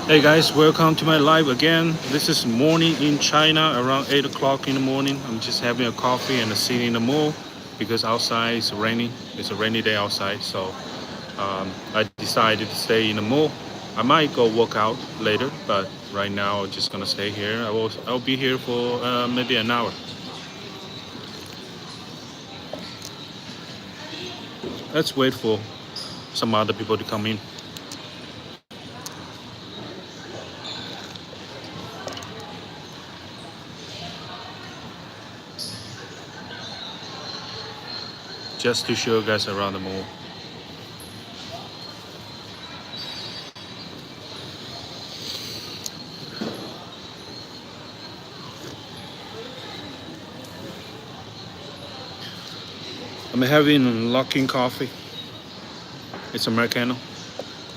Hey guys, welcome to my live again. This is morning in China, around 8 o'clock in the morning. I'm just having a coffee and sitting in the mall because outside is raining. It's a rainy day outside, so I decided to stay in the mall. I might go work out later, but right now I'm just gonna stay here. I'll be here for maybe an hour. Let's wait for some other people to come in. Just to show you guys around the mall. I'm having Luckin coffee. It's Americano.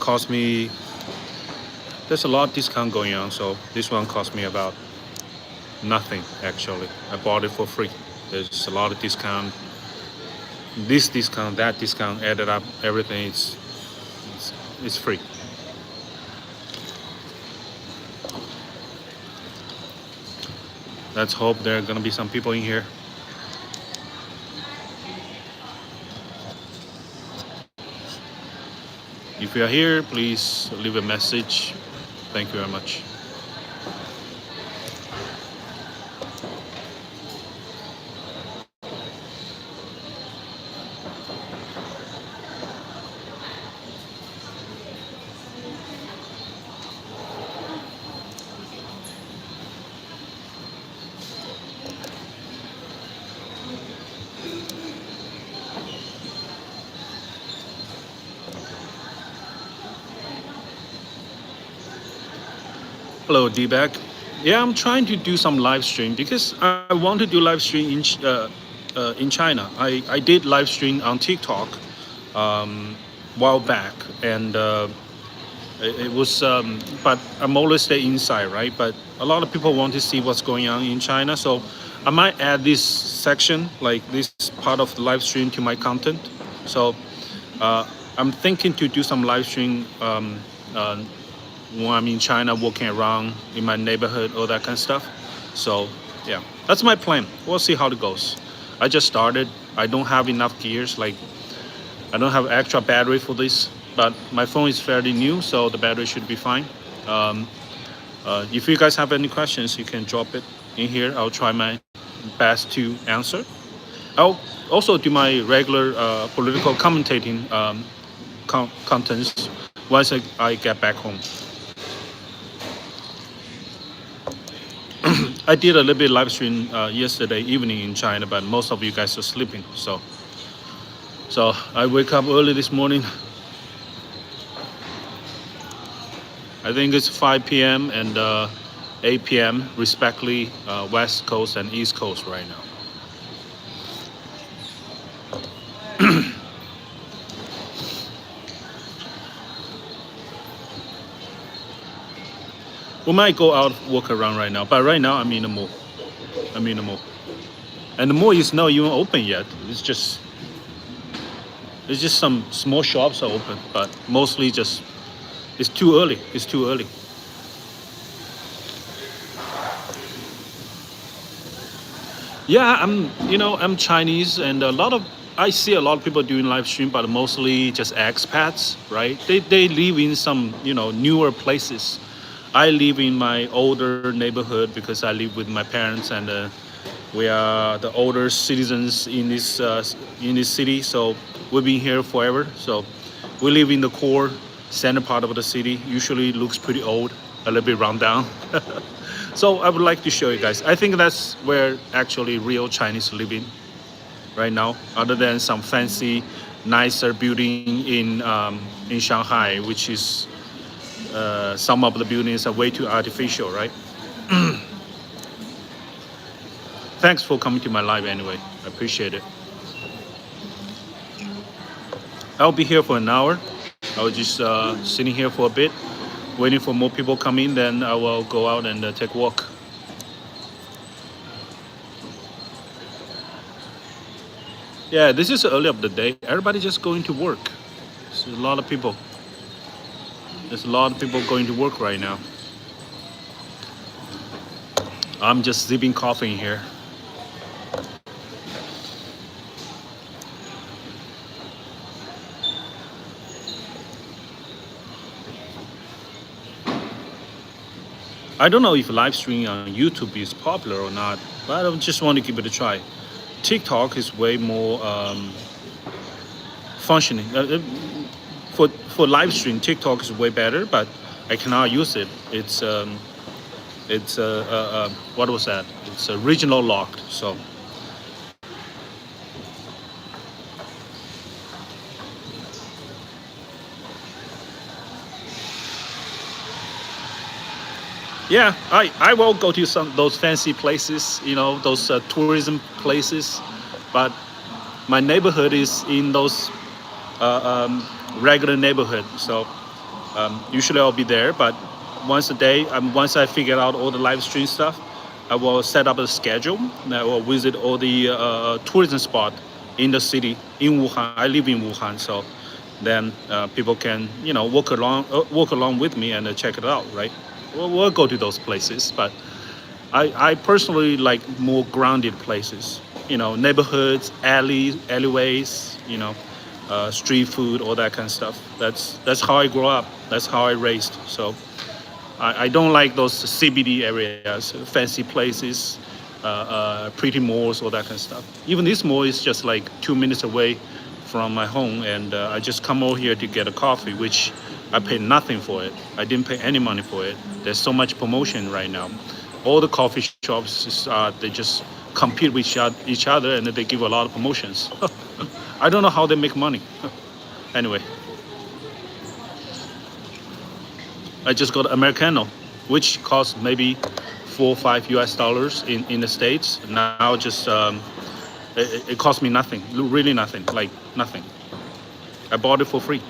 Cost me There's a lot of discount going on, so this one cost me about nothing actually. I bought it for free. There's a lot of discount. This discount, that discount, added up, everything is free. Let's hope there are gonna be some people in here. If you are here, please leave a message. Thank you very much. Hello, D-Back. Yeah, I'm trying to do some live stream because I want to do live stream in China. I did live stream on TikTok while back, and it was, but I'm always stay inside, right? But a lot of people want to see what's going on in China, so I might add this section, like this part of the live stream, to my content. So uh, I'm thinking to do some live stream uh, when I'm in China, walking around in my neighborhood, all that kind of stuff. So yeah, that's my plan. We'll see how it goes. I just started. I don't have enough gears. Like I don't have extra battery for this, but my phone is fairly new, so the battery should be fine. Um, if you guys have any questions, you can drop it in here. I'll try my best to answer. I'll also do my regular political commentating contents once I get back home. I did a little bit live stream yesterday evening in China, but most of you guys are sleeping. So I wake up early this morning. I think it's 5 p.m. and 8 p.m. respectively, West Coast and East Coast right now. We might go out walk around right now, but right now I'm in the mall. I'm in the mall, and the mall is not even open yet. It's just some small shops are open, but mostly just it's too early. It's too early. Yeah, I'm Chinese, and I see a lot of people doing live stream, but mostly just expats, right? They live in some newer places. I live in my older neighborhood because I live with my parents, and we are the older citizens in this city. So we've been here forever. So we live in the core center part of the city. Usually looks pretty old, a little bit run down. So I would like to show you guys. I think that's where actually real Chinese live in right now, other than some fancy, nicer building in Shanghai, which is some of the buildings are way too artificial, right? Thanks for coming to my live anyway. I appreciate it. I'll be here for an hour. I was just sitting here for a bit, waiting for more people come in. Then I will go out and take a walk. Yeah, this is early of the day. Everybody just going to work. There's a lot of people. There's a lot of people going to work right now. I'm just sipping coffee in here. I don't know if live streaming on YouTube is popular or not, but I just want to give it a try. TikTok is way more functioning. For live stream, TikTok is way better, but I cannot use it. It's what was that? It's regional locked. So yeah, I will go to some those fancy places, those tourism places, but my neighborhood is in those regular neighborhood. So usually I'll be there, but once a day, once I figure out all the live stream stuff, I will set up a schedule and I will visit all the tourism spot in the city in Wuhan. I live in Wuhan, so then people can walk along with me and check it out, right? We'll go to those places, but I personally like more grounded places, neighborhoods, alleyways, street food, all that kind of stuff. That's how I grew up. That's how I raised. So I don't like those CBD areas, fancy places, pretty malls, all that kind of stuff. Even this mall is just like 2 minutes away from my home, and I just come over here to get a coffee, which I paid nothing for it. I didn't pay any money for it. There's so much promotion right now. All the coffee shops they just compete with each other, and they give a lot of promotions. I don't know how they make money. Anyway, I just got Americano, which costs maybe $4 or $5 in the States. Now just it cost me nothing, really nothing, like nothing. I bought it for free.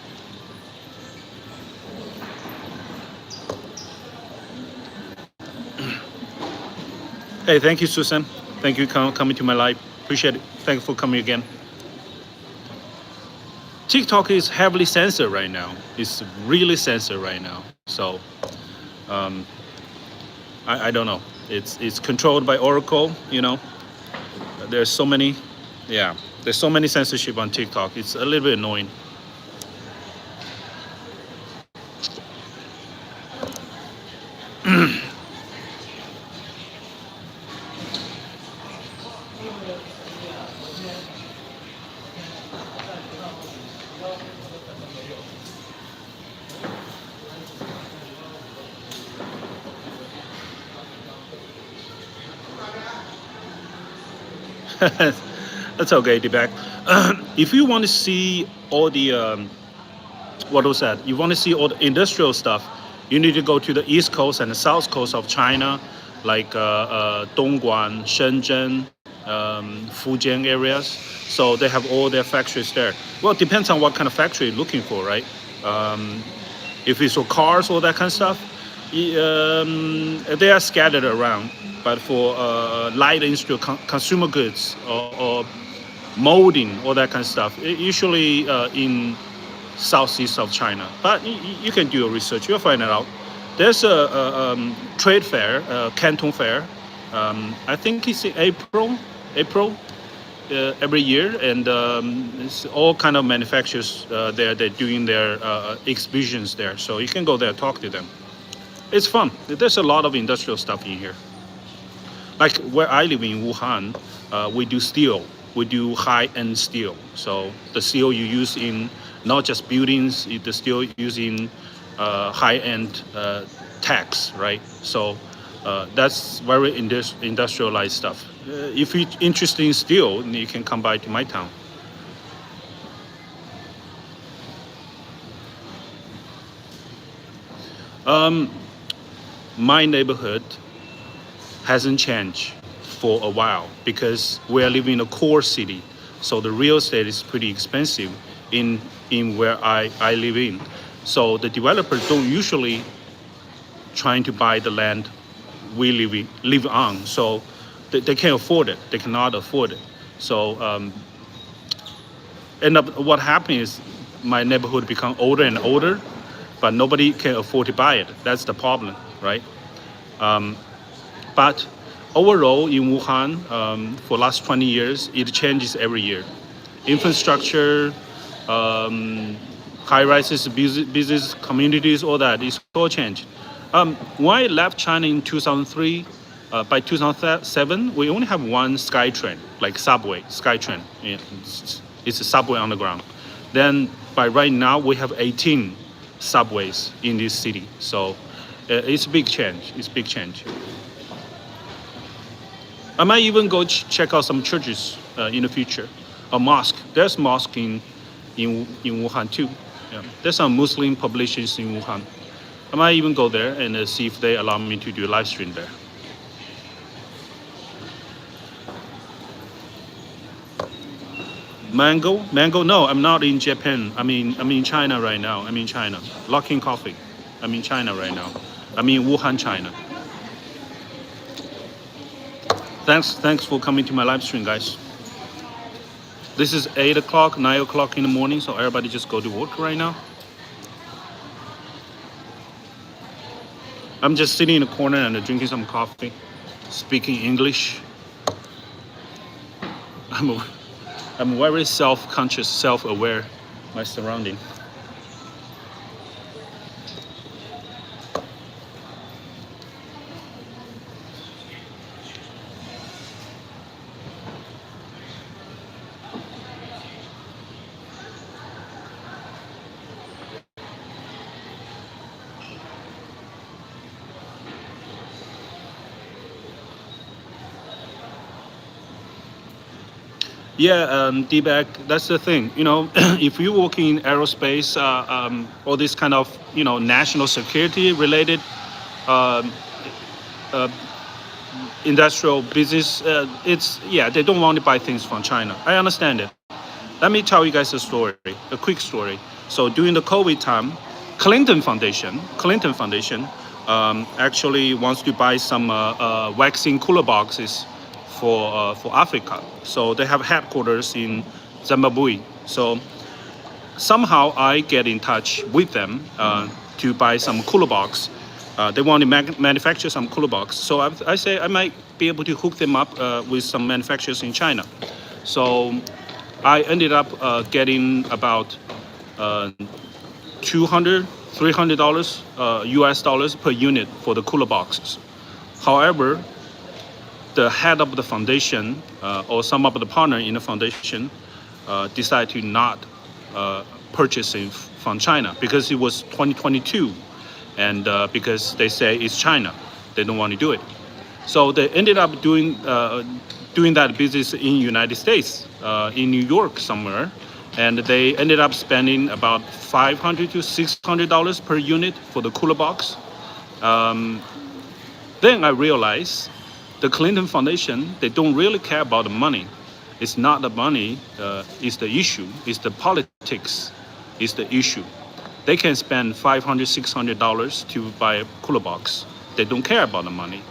Hey, thank you, Susan. Thank you for coming to my live. Appreciate it. Thank you for coming again. TikTok is heavily censored right now. It's really censored right now. So um, I don't know. It's controlled by Oracle. There's so many, yeah. There's so many censorship on TikTok. It's a little bit annoying. That's okay, Deepak. If you want to see all the what was that? You want to see all the industrial stuff, you need to go to the east coast and the south coast of China, like Dongguan, Shenzhen, Fujian areas. So they have all their factories there. Well, it depends on what kind of factory you're looking for, right? Um, if it's for cars, all that kind of stuff, they are scattered around. But for light industrial consumer goods or molding, all that kind of stuff, usually in southeast of China. But you can do your research, you'll find it out. There's a trade fair, Canton Fair. I think it's in April every year, and it's all kind of manufacturers there. They're doing their exhibitions there, so you can go there, talk to them. It's fun. There's a lot of industrial stuff in here. Like where I live in Wuhan, we do steel. We do high-end steel. So the steel you use in not just buildings, the steel used in high-end techs, right? So that's very industrialized stuff. If you're interested in steel, you can come by to my town. My neighborhood hasn't changed for a while because we are living in a core city. So the real estate is pretty expensive in where I live in. So the developers don't usually trying to buy the land we live on. So they can't afford it. They cannot afford it. So end up what happened is my neighborhood become older and older. but nobody can afford to buy it. That's the problem, right? But overall, in Wuhan, for last 20 years, it changes every year. Infrastructure, high rises, business communities, all that is all changed. When I left China in 2003, by 2007, we only have one SkyTrain, like subway, SkyTrain. It's a subway on the ground. Then by right now, we have 18 subways in this city. So it's a big change. It's a big change. I might even go check out some churches in the future. A mosque. There's mosque in Wuhan too. Yeah. There's some Muslim populations in Wuhan. I might even go there and see if they allow me to do a live stream there. Mango. No, I'm not in Japan. I'm in China right now. I'm in China. Luckin Coffee. I'm in China right now. I'm in Wuhan, China. Thanks for coming to my live stream, guys. This is 8 o'clock, 9 o'clock in the morning, so everybody just go to work right now. I'm just sitting in the corner and drinking some coffee, speaking English. I'm very self-conscious, self-aware, my surrounding. Yeah, D-back, that's the thing. If you work in aerospace, or this kind of, national security related um, uh, industrial business, they don't want to buy things from China. I understand it. Let me tell you guys a quick story. So during the COVID time, Clinton Foundation, actually wants to buy some vaccine cooler boxes for Africa. So they have headquarters in Zimbabwe. So somehow I get in touch with them to buy some cooler box. They want to manufacture some cooler box. So I say I might be able to hook them up with some manufacturers in China. So I ended up getting about $200, $300 US dollars per unit for the cooler boxes. However, the head of the foundation or some of the partner in the foundation decide to not purchase it from China because it was 2022, and because they say it's China, they don't want to do it. So they ended up doing that business in United States, in New York somewhere, and they ended up spending about $500 to $600 per unit for the cooler box. Then I realized the Clinton Foundation, they don't really care about the money. It's not the money is the issue. It's the politics is the issue. They can spend $500, $600 to buy a cooler box. They don't care about the money.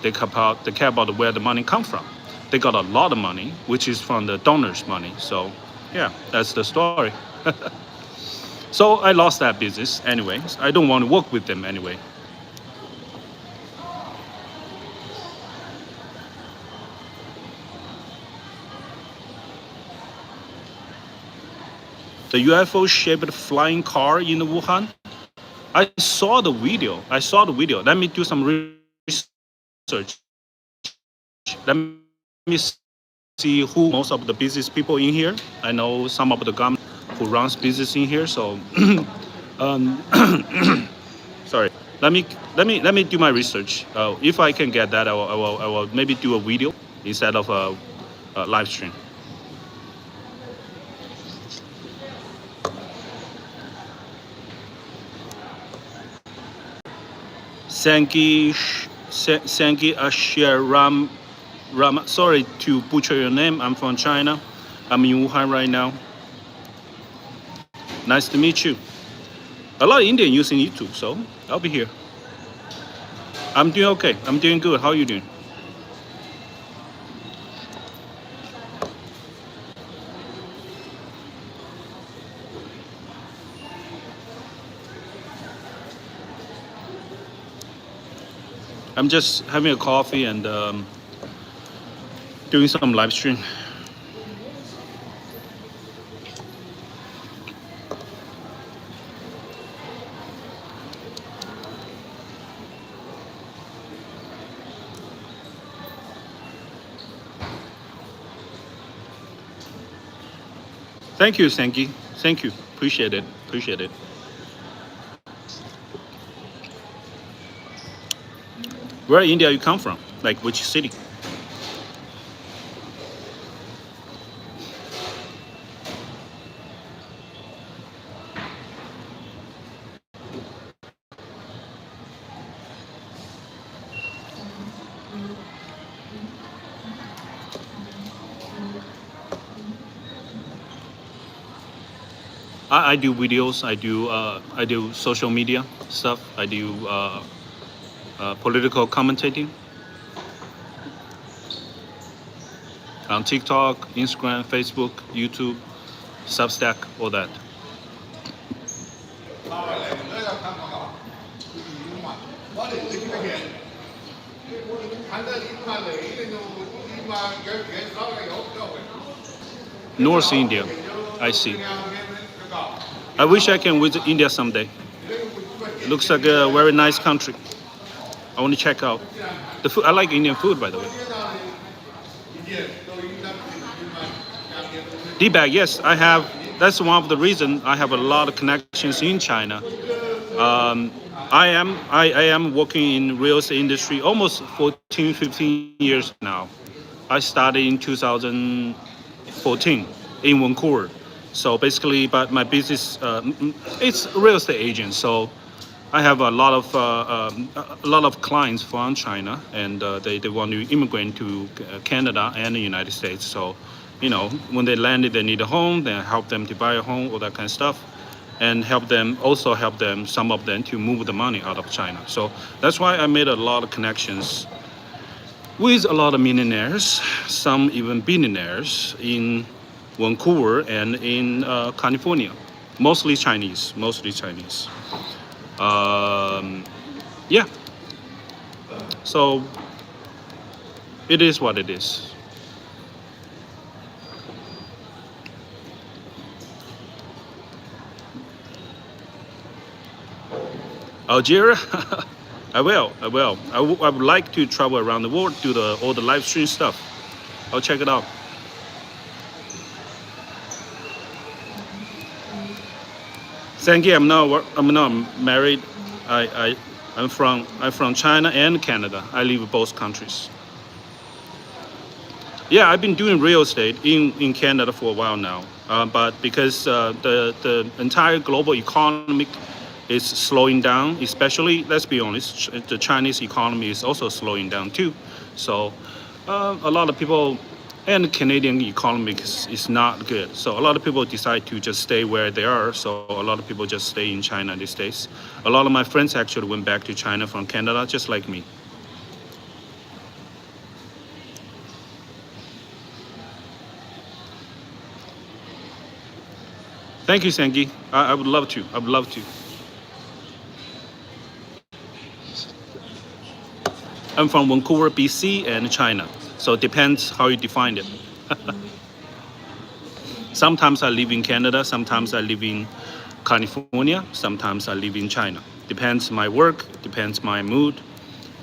They care about where the money comes from. They got a lot of money, which is from the donors' money. So, yeah, that's the story. So I lost that business anyway. I don't want to work with them anyway. The UFO-shaped flying car in Wuhan. I saw the video. Let me do some research. Let me see who most of the business people in here. I know some of the government who runs business in here. So, sorry. Let me do my research. If I can get that, I will maybe do a video instead of a live stream. Sangi Ashiram. Sorry to butcher your name. I'm from China. I'm in Wuhan right now. Nice to meet you. A lot of Indian using YouTube, so I'll be here. I'm doing okay. I'm doing good. How are you doing? I'm just having a coffee and doing some live stream. Thank you, Sanky. Thank you. Appreciate it. Appreciate it. Where in India you come from? Like which city? I do videos. I do social media stuff. I do political commentating on TikTok, Instagram, Facebook, YouTube, Substack, all that. North India, I see. I wish I can visit India someday. Looks like a very nice country. I want to check out the food. I like Indian food, by the way. D-bag, yes, I have. That's one of the reasons I have a lot of connections in China. Um, I am working in real estate industry almost 14, 15 years now. I started in 2014 in Vancouver. So basically, but my business it's real estate agent. So I have a lot of clients from China, and they want to immigrate to Canada and the United States. So, when they landed, they need a home. Then help them to buy a home, all that kind of stuff, and help them some of them to move the money out of China. So that's why I made a lot of connections with a lot of millionaires, some even billionaires in Vancouver and in California, mostly Chinese, mostly Chinese. Yeah, so it is what it is. Algeria, I will, I will. I would like to travel around the world, do all the live stream stuff. I'll check it out. Thank you. I'm not married. I'm from China and Canada. I live in both countries. Yeah, I've been doing real estate in Canada for a while now. But because the entire global economy is slowing down, especially, let's be honest, the Chinese economy is also slowing down too. So a lot of people, and the Canadian economy is not good. So a lot of people decide to just stay where they are. So a lot of people just stay in China these days. A lot of my friends actually went back to China from Canada, just like me. Thank you, Sangi. I would love to. I would love to. I'm from Vancouver, BC, and China. So it depends how you define it. Sometimes I live in Canada, sometimes I live in California, sometimes I live in China. Depends my work, depends my mood,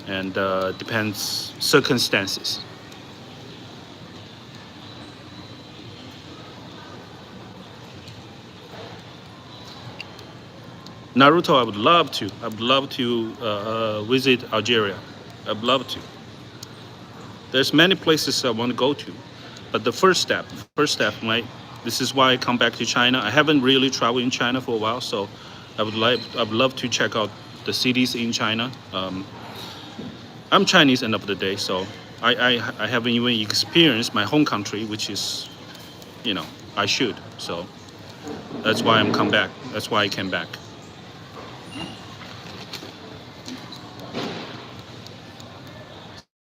and depends circumstances. Naruto, I would love to. I would love to visit Algeria. I'd love to. There's many places I want to go to, but the first step, right? This is why I come back to China. I haven't really traveled in China for a while, so I'd love to check out the cities in China. I'm Chinese end of the day, so I haven't even experienced my home country, which is, I should. So that's why I'm come back. That's why I came back.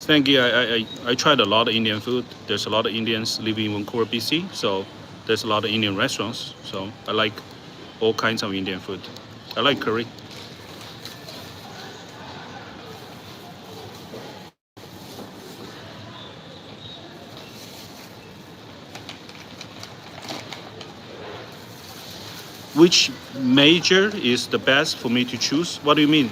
Thank you. I tried a lot of Indian food. There's a lot of Indians living in Vancouver, BC, so there's a lot of Indian restaurants. So I like all kinds of Indian food. I like curry. which major is the best for me to choose? What do you mean?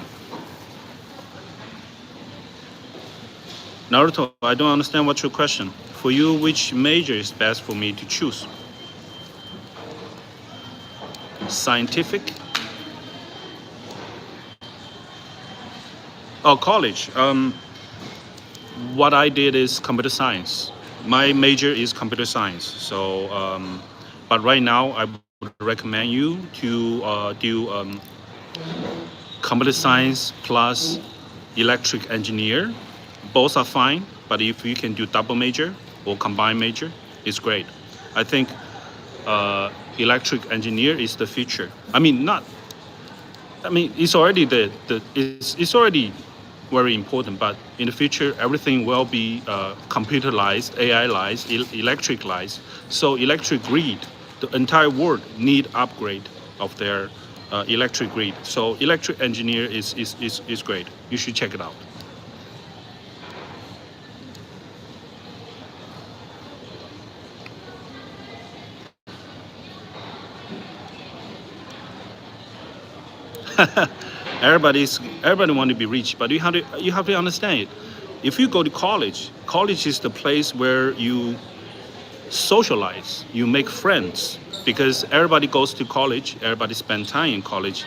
Naruto, I don't understand what's your question. For you, which major is best for me to choose? Scientific? Oh, college. What I did is computer science. My major is computer science. So, but right now I would recommend you to do computer science plus electric engineer. Both are fine, but if you can do double major or combined major, it's great. I think electric engineer is the future. I mean, not. I mean, it's already it's already very important. But in the future, everything will be computerized, AI-ized, electric-ized. So electric grid, the entire world need upgrade of their electric grid. So electric engineer is great. You should check it out. Everybody want to be rich, but you have to understand it. If you go to college, college is the place where you socialize, you make friends, because everybody goes to college, everybody spend time in college.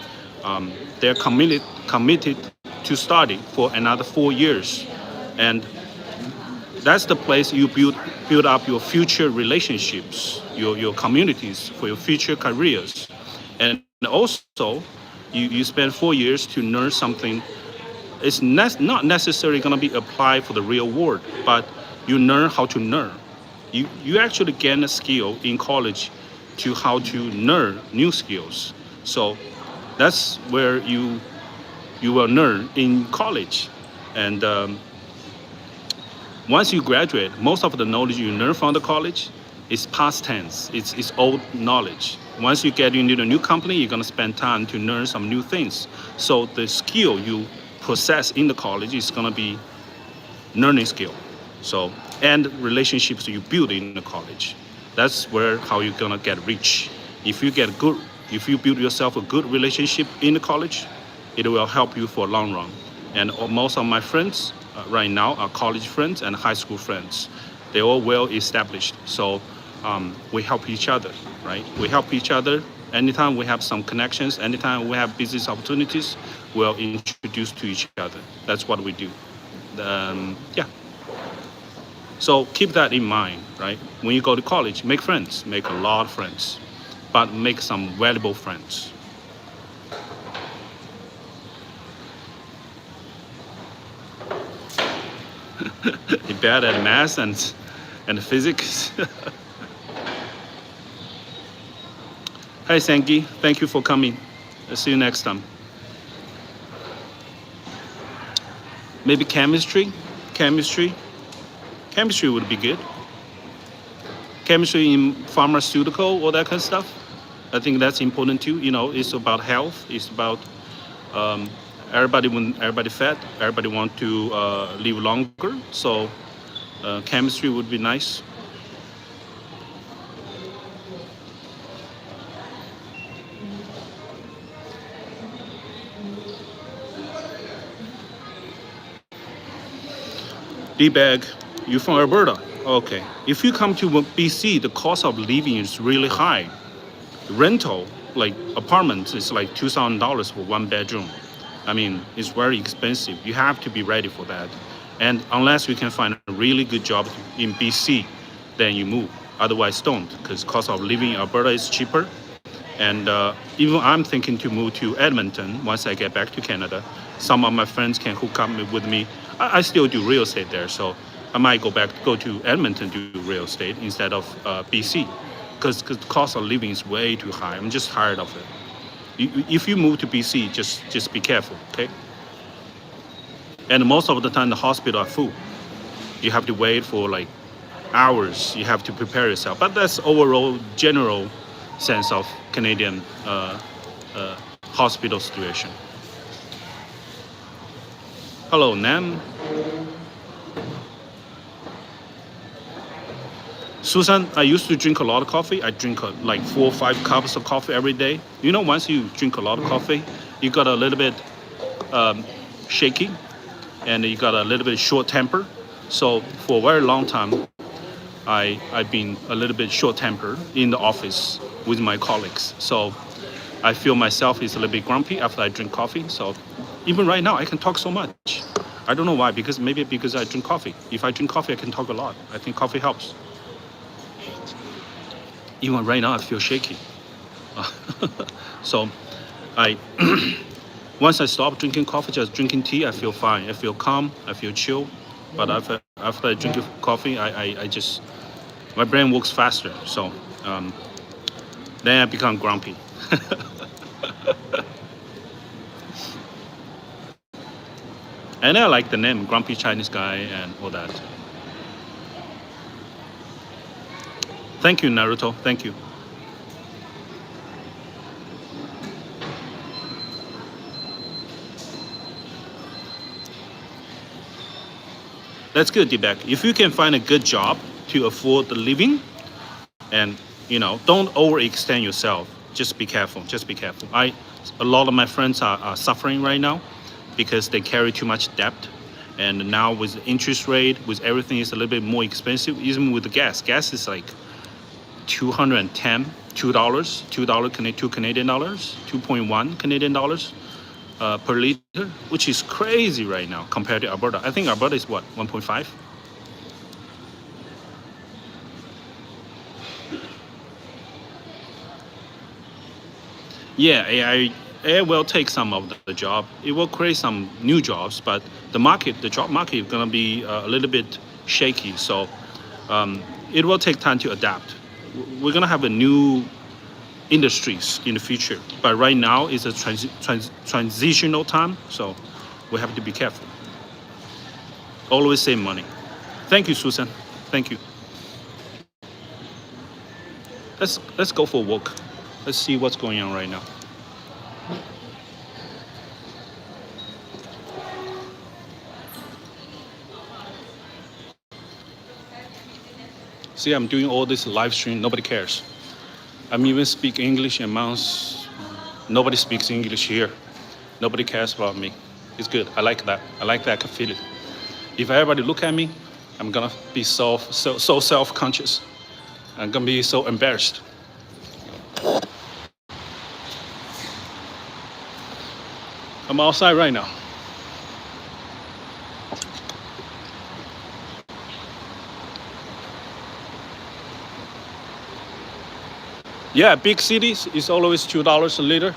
They're committed to study for another 4 years, and that's the place you build up your future relationships, your communities for your future careers, and also you spend 4 years to learn something. It's not necessarily going to be applied for the real world, but you learn how to learn. You actually gain a skill in college to how to learn new skills. So that's where you will learn in college, and once you graduate, most of the knowledge you learn from the college is past tense. It's old knowledge. Once you get into a new company, you're gonna spend time to learn some new things. So the skill you possess in the college is gonna be learning skill. So and relationships you build in the college. That's where how you're gonna get rich. If you get good, if you build yourself a good relationship in the college, it will help you for a long run. And most of my friends right now are college friends and high school friends. They're all well established. So we help each other, right? We help each other. Anytime we have some connections, anytime we have business opportunities, we'll introduce to each other. That's what we do. Yeah. So keep that in mind, right? When you go to college, make friends, make a lot of friends, but make some valuable friends. You're bad at math and physics. Hi, Sangi. Thank you for coming. I'll see you next time. Maybe chemistry? Chemistry? Chemistry would be good. Chemistry in pharmaceutical, all that kind of stuff. I think that's important too. You know, it's about health. It's about um, everybody fat. Everybody want to live longer. So chemistry would be nice. D-bag, you from Alberta? Okay. If you come to BC, the cost of living is really high. Rental, like apartments, is like $2,000 for one bedroom. I mean, it's very expensive. You have to be ready for that. And unless you can find a really good job in BC, then you move. Otherwise, don't, because cost of living in Alberta is cheaper. And even I'm thinking to move to Edmonton once I get back to Canada. Some of my friends can hook up with me. I still do real estate there, so I might go to Edmonton to do real estate instead of BC, because the cost of living is way too high. I'm just tired of it. If you move to BC, just be careful, okay? And most of the time, the hospital are full. You have to wait for like hours. You have to prepare yourself. But that's overall general sense of Canadian hospital situation. Hello, Nam. Susan, I used to drink a lot of coffee. I drink like 4 or 5 cups of coffee every day. You know, once you drink a lot of coffee, you got a little bit shaky and you got a little bit short temper. So for a very long time, I've been a little bit short tempered in the office with my colleagues. So I feel myself is a little bit grumpy after I drink coffee. So even right now, I can talk so much. I don't know why, because maybe because I drink coffee. If I drink coffee, I can talk a lot. I think coffee helps. Even right now, I feel shaky. So I once I stop drinking coffee, just drinking tea, I feel fine. I feel calm. I feel chill. But after I drink coffee, I just my brain works faster. So then I become grumpy. And I like the name, Grumpy Chinese Guy, and all that. Thank you, Naruto. Thank you. That's good, D-Back. If you can find a good job to afford the living, and don't overextend yourself. Just be careful. Just be careful. A lot of my friends are suffering right now because they carry too much debt, and now with the interest rate, with everything is a little bit more expensive. Even with the gas, gas is like 210, $2, $2 Canadian dollars, 2.1 Canadian dollars per liter, which is crazy right now compared to Alberta. I think Alberta is what, 1.5. Yeah, AI will take some of the job. It will create some new jobs, but the job market is gonna be a little bit shaky. So it will take time to adapt. We're gonna have a new industries in the future, but right now is a transitional time. So we have to be careful. Always save money. Thank you, Susan. Thank you. Let's go for a walk. Let's see what's going on right now. See, I'm doing all this live stream. Nobody cares. I'm even speak English and mouse. Nobody speaks English here. Nobody cares about me. It's good. I like that. I like that. I can feel it. If everybody look at me, I'm gonna be so self-conscious. I'm gonna be so embarrassed. I'm outside right now. Yeah, big cities is always $2 a liter.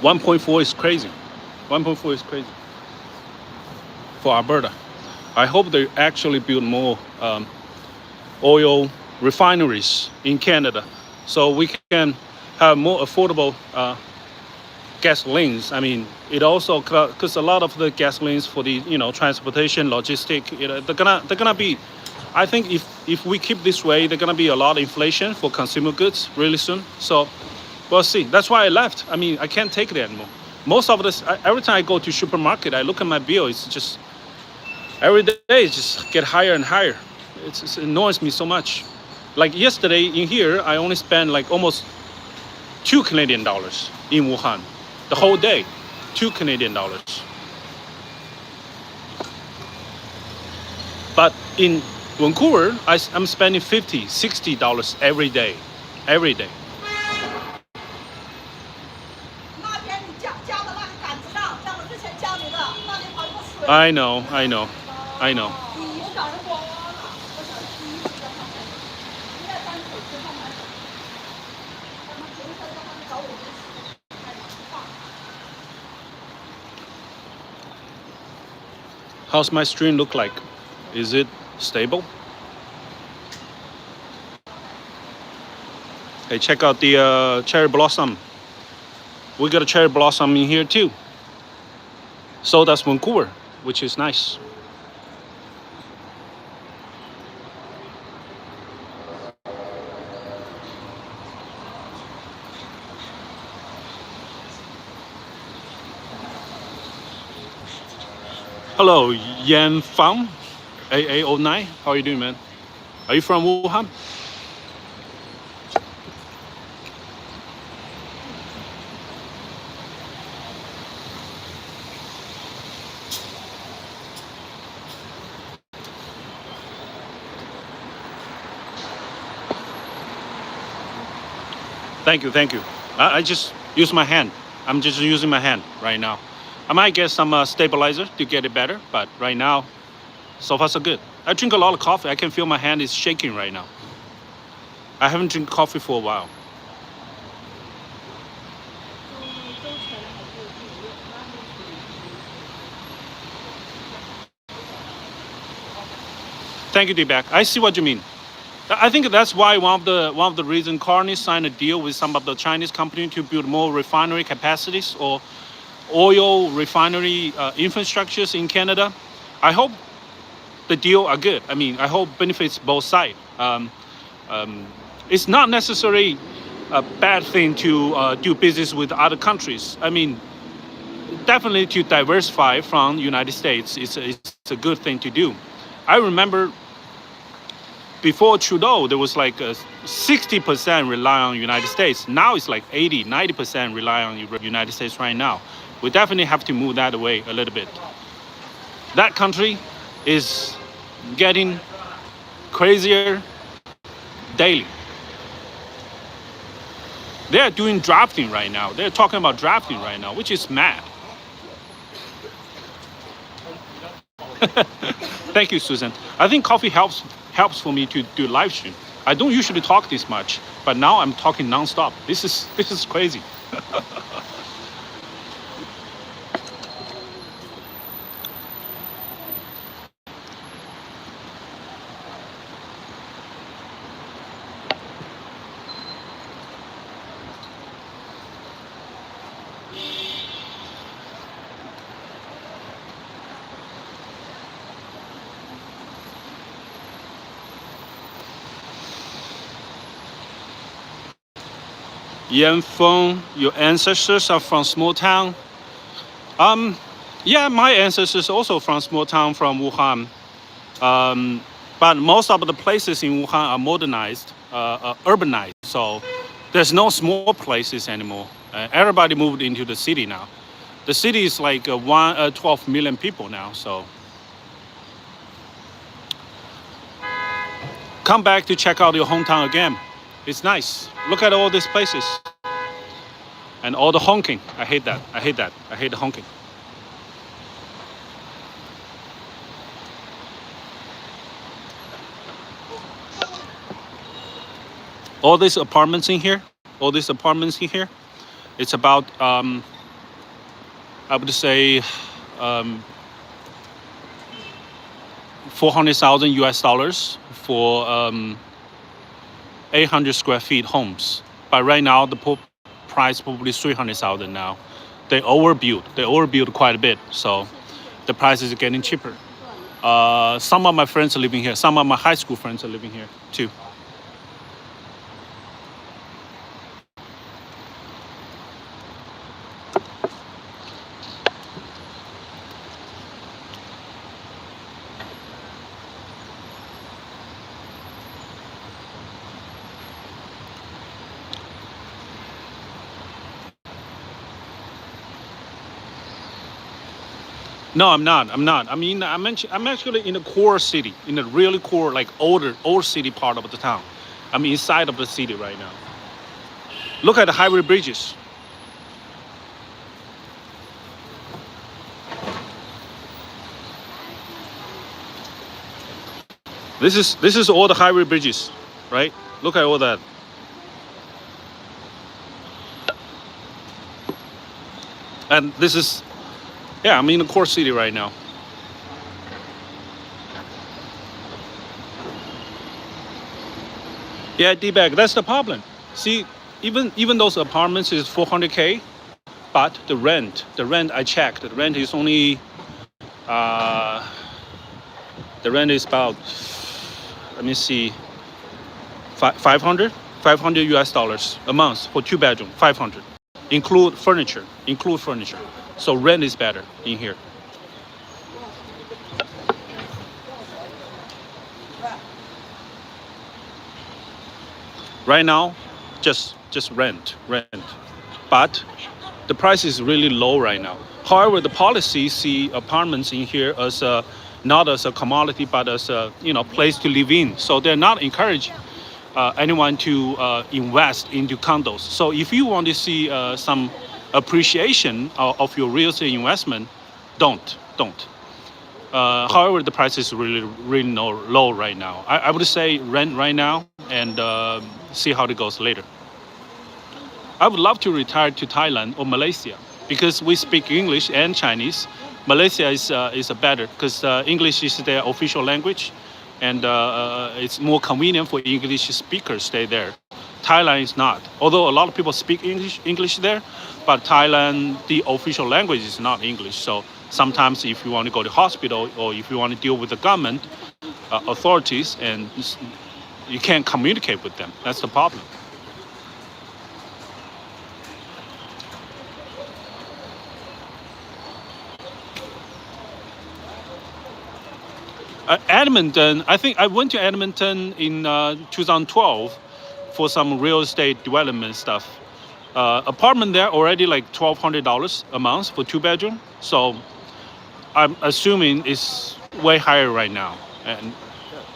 $1.4 is crazy. 1.4 is crazy for Alberta. I hope they actually build more oil refineries in Canada, so we can have more affordable gasolines. I mean, it also because a lot of the gasolines for the transportation, logistic, they're gonna be. I think if we keep this way, they're gonna be a lot of inflation for consumer goods really soon. So we'll see. That's why I left. I mean, I can't take it anymore. Most of this, every time I go to supermarket, I look at my bill. It's just every day it just get higher and higher. It annoys me so much. Like yesterday in here, I only spent like almost $2 Canadian in Wuhan. The whole day, $2 Canadian. But in Vancouver, I'm spending $50, $60 every day, every day. I know, I know, I know. How's my stream look like? Is it stable? Hey, check out the cherry blossom. We got a cherry blossom in here too. So does Vancouver, which is nice. Hello, Yan Fang, AA09. How are you doing, man? Are you from Wuhan? Thank you, thank you. I just use my hand. I'm just using my hand right now. I might get some stabilizer to get it better, but right now, so far so good. I drink a lot of coffee. I can feel my hand is shaking right now. I haven't drank coffee for a while. Thank you, D-Back. I see what you mean. I think that's why one of the reason Carney signed a deal with some of the Chinese company to build more refinery capacities or oil refinery infrastructures in Canada. I hope the deal are good. I mean, I hope benefits both sides. It's not necessarily a bad thing to do business with other countries. I mean, definitely to diversify from the United States it's a good thing to do. I remember before Trudeau, there was like a 60% rely on the United States. Now it's like 80, 90% rely on the United States right now. We definitely have to move that away a little bit. That country is getting crazier daily. They're doing drafting right now. They're talking about drafting right now, which is mad. Thank you, Susan. I think coffee helps for me to do live stream. I don't usually talk this much, but now I'm talking nonstop. This is crazy. Yan Feng, your ancestors are from small town. Um, yeah, my ancestors also from small town from Wuhan. Um, but most of the places in Wuhan are modernized, urbanized. So there's no small places anymore. Everybody moved into the city now. The city is like 12 million people now. So come back to check out your hometown again. It's nice. Look at all these places and all the honking. I hate that. I hate that. I hate the honking. All these apartments in here, it's about I would say 400,000 US dollars for 800 square feet homes. But right now the price probably 300,000 now. They overbuilt quite a bit, so the price is getting cheaper. Some of my friends are living here. Some of my high school friends are living here too. No, I'm not. I mean, I'm actually in the core city, in the really core, like old city part of the town. I'm inside of the city right now. Look at the highway bridges. This is all the highway bridges, right? Look at all that. And this is, yeah, I'm in the core city right now. Yeah, D-bag, that's the problem. See, even those apartments is 400K, but the rent I checked, the rent is only, uh, the rent is about, let me see, 500, 500 US dollars a month for 2 bedroom, 500, include furniture. So rent is better in here. Right now, just rent. But the price is really low right now. However, the policy see apartments in here as not as a commodity, but as a place to live in. So they're not encouraging anyone to invest into condos. So if you want to see some appreciation of your real estate investment, don't. However, the price is really low right now. I would say rent right now and see how it goes later. I would love to retire to Thailand or Malaysia because we speak English and Chinese. Malaysia is a better because English is their official language, and it's more convenient for English speakers stay there. Thailand is not. Although a lot of people speak English there, but Thailand the official language is not English. So sometimes if you want to go to hospital or if you want to deal with the government authorities and you can't communicate with them. That's the problem. Edmonton, I think I went to Edmonton in 2012 for some real estate development stuff. Apartment there already like $1,200 a month for 2 bedroom. So I'm assuming it's way higher right now. And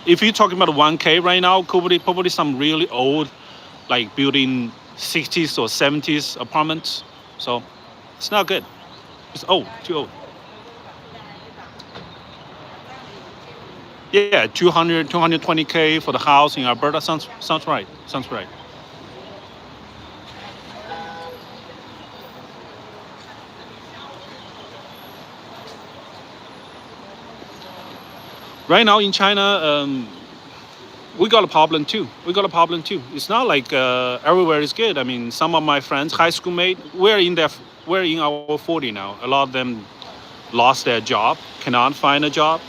if you're talking about 1K right now, probably some really old, like building 60s or 70s apartments. So it's not good. It's old, too old. Yeah, 200, 220K for the house in Alberta sounds right. Sounds right. Right now in China, we got a problem too. It's not like everywhere is good. I mean, some of my friends, high school mate, we're in our 40 now. A lot of them lost their job, cannot find a job.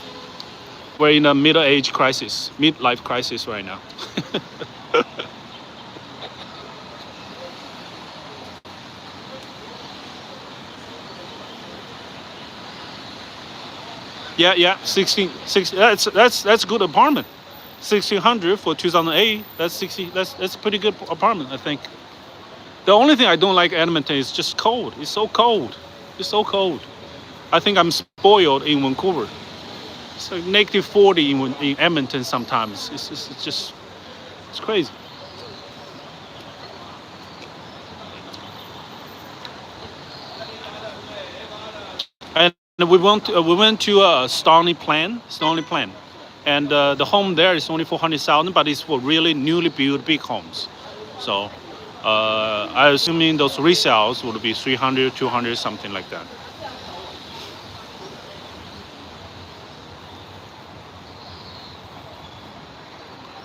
We're in a midlife crisis right now. Yeah, 16. That's good apartment. 1600 for 2008. That's 60. That's a pretty good apartment, I think. The only thing I don't like Edmonton is just cold. It's so cold. It's so cold. I think I'm spoiled in Vancouver. It's like negative 40 in Edmonton sometimes. It's just it's crazy. And we went to Stony Plain, and the home there is only 400,000, but it's for really newly built big homes. So I assuming those resales would be 300, 200, something like that.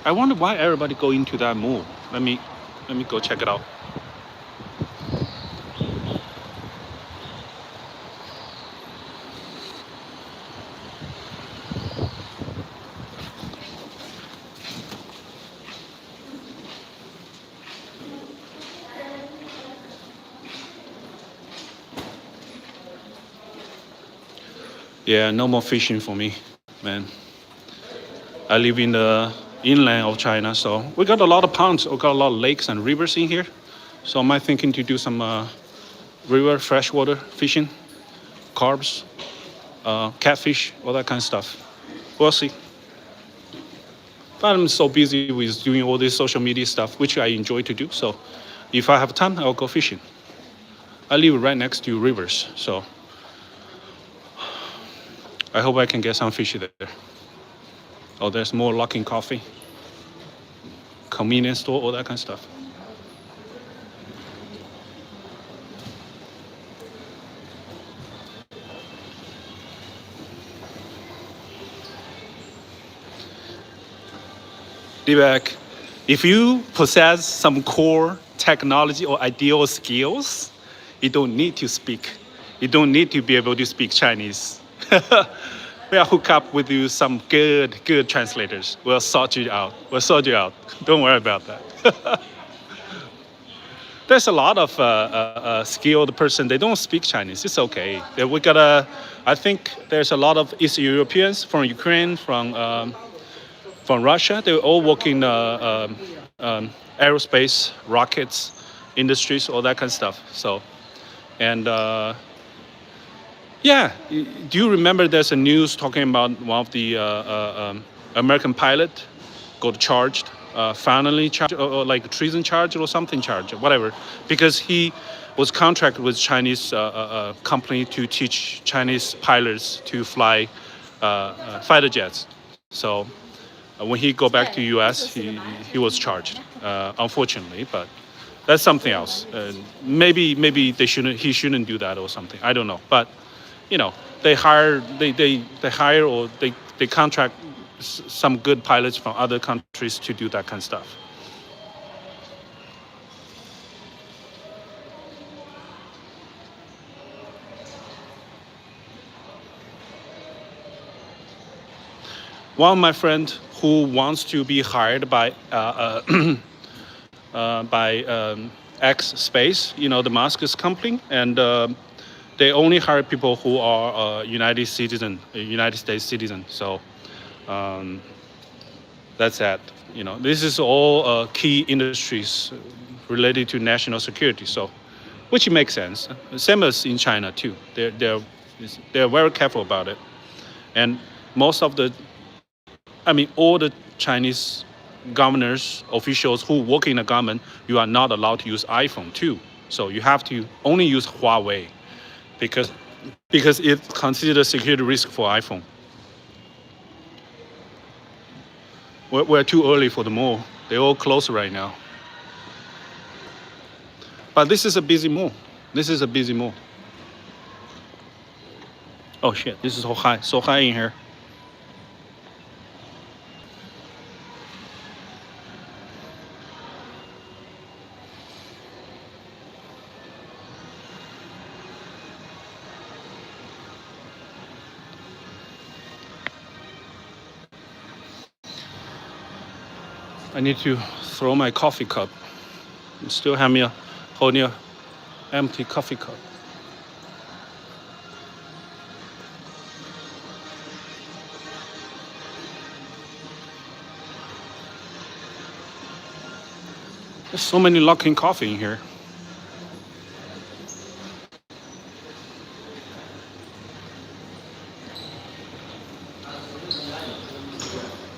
I wonder why everybody go into that mall. Let me go check it out. Yeah, no more fishing for me, man. I live in the inland of China, so we got a lot of ponds, we got a lot of lakes and rivers in here. So am I thinking to do some river freshwater fishing, carbs, catfish, all that kind of stuff. We'll see. But I'm so busy with doing all this social media stuff, which I enjoy to do. So if I have time, I'll go fishing. I live right next to rivers, so I hope I can get some fish there. Oh, there's more Luckin Coffee, convenience store, all that kind of stuff. Feedback. If you possess some core technology or ideal skills, you don't need to speak. You don't need to be able to speak Chinese. We'll hook up with you some good translators. We'll sort you out. Don't worry about that. There's a lot of skilled person. They don't speak Chinese. It's okay. We got I think there's a lot of East Europeans from Ukraine, from Russia. They all work in aerospace, rockets, industries, all that kind of stuff. So, and yeah, do you remember there's a news talking about one of the American pilot got charged, finally charged, or like treason charge or something charge, whatever, because he was contracted with Chinese company to teach Chinese pilots to fly fighter jets. So when he go back to U.S., he was charged, unfortunately, but that's something else. Maybe he shouldn't do that or something. I don't know, but you know they hire or they contract some good pilots from other countries to do that kind of stuff. One of my friends who wants to be hired by X Space, the Musk's company, and they only hire people who are United States citizen. So that's that. This is all key industries related to national security. So, which makes sense. Same as in China too. They're very careful about it, and most of all the Chinese governors, officials who work in the government, you are not allowed to use iPhone too. So you have to only use Huawei because it's considered a security risk for iPhone. We're too early for the mall. They're all closed right now. But this is a busy mall. This is a busy mall. Oh shit, this is so high in here. I need to throw my coffee cup. I still have me holding an empty coffee cup. There's so many Luckin coffee in here.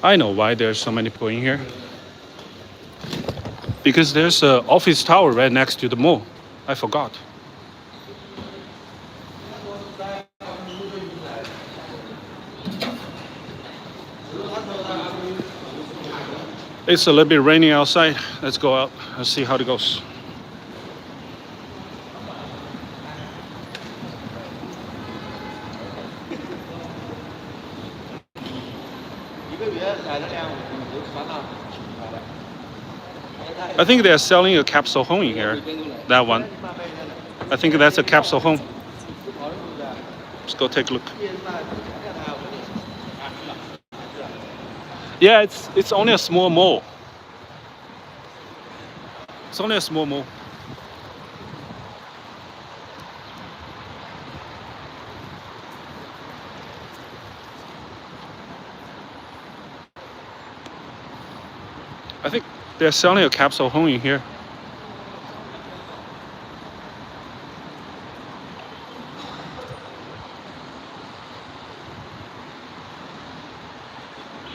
I know why there's so many people in here. Because there's an office tower right next to the mall. I forgot. It's a little bit raining outside. Let's go out and see how it goes. I think they're selling a capsule home in here. That one. I think that's a capsule home. Let's go take a look. Yeah, it's only a small mall. It's only a small mall. I think they're selling a capsule home in here.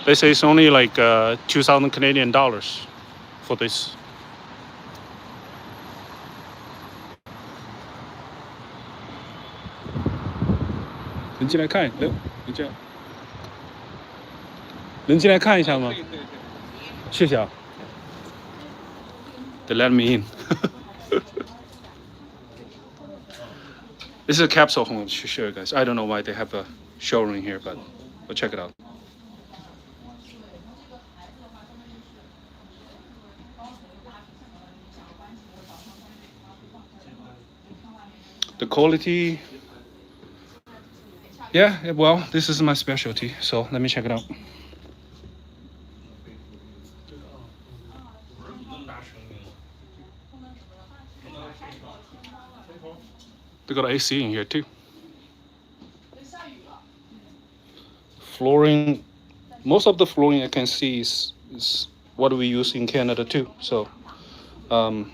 They say it's only like 2,000 Canadian dollars for this.能进来看，能这样，能进来看一下吗？谢谢啊。They let me in. This is a capsule home to show you guys. I don't know why they have a showroom here, but we'll check it out. The quality, yeah, well, this is my specialty, so let me check it out. They got AC in here too. Flooring, most of the flooring I can see is what we use in Canada too. So I'm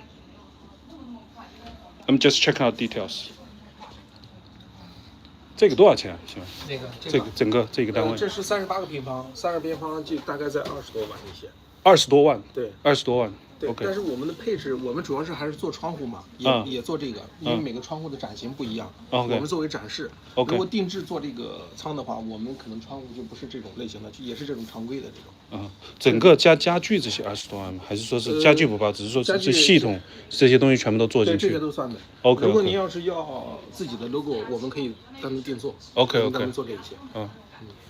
just checking out details. 这个多少钱啊？行，这个整个这个单位，这是38个平方，30个平方就大概在20多万一些。20多万，对，20多万。对， OK 但是我们的配置，我们主要是还是做窗户嘛，也做这个，因为每个窗户的展型不一样，我们作为展示。如果定制做这个舱的话，我们可能窗户就不是这种类型的，也是这种常规的这种。整个家具这些20多万吗？还是说是家具不包，只是说这系统这些东西全部都做进去？对，这个都算的。OK。如果您要是要自己的 logo， 我们可以单独定做。OK。单独做这一些。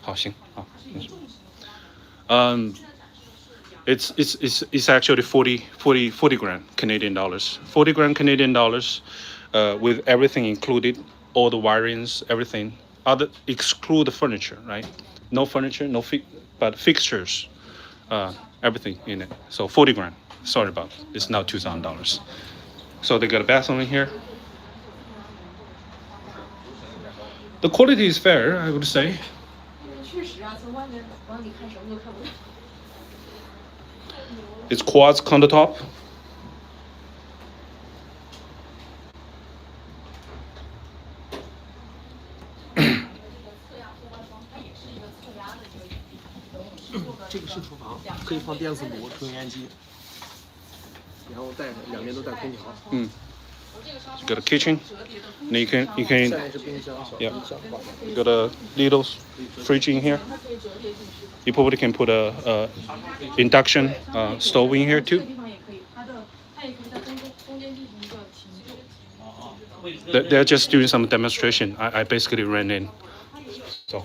好，行，好。It's actually 40 grand Canadian dollars. 40 grand Canadian dollars, with everything included, all the wirings, everything. Other exclude the furniture, right? No furniture, but fixtures, everything in it. So 40 grand. Sorry about it. It's now $2,000. So they got a bathroom in here. The quality is fair, I would say. It's quartz countertop.这个是厨房，可以放电磁炉、抽烟机，然后两边都带空调。Got a kitchen. And you can. 下面是冰箱，小冰箱。Got a little fridge in here. You probably can put a induction stove in here too. They're just doing some demonstration. I basically ran in. So.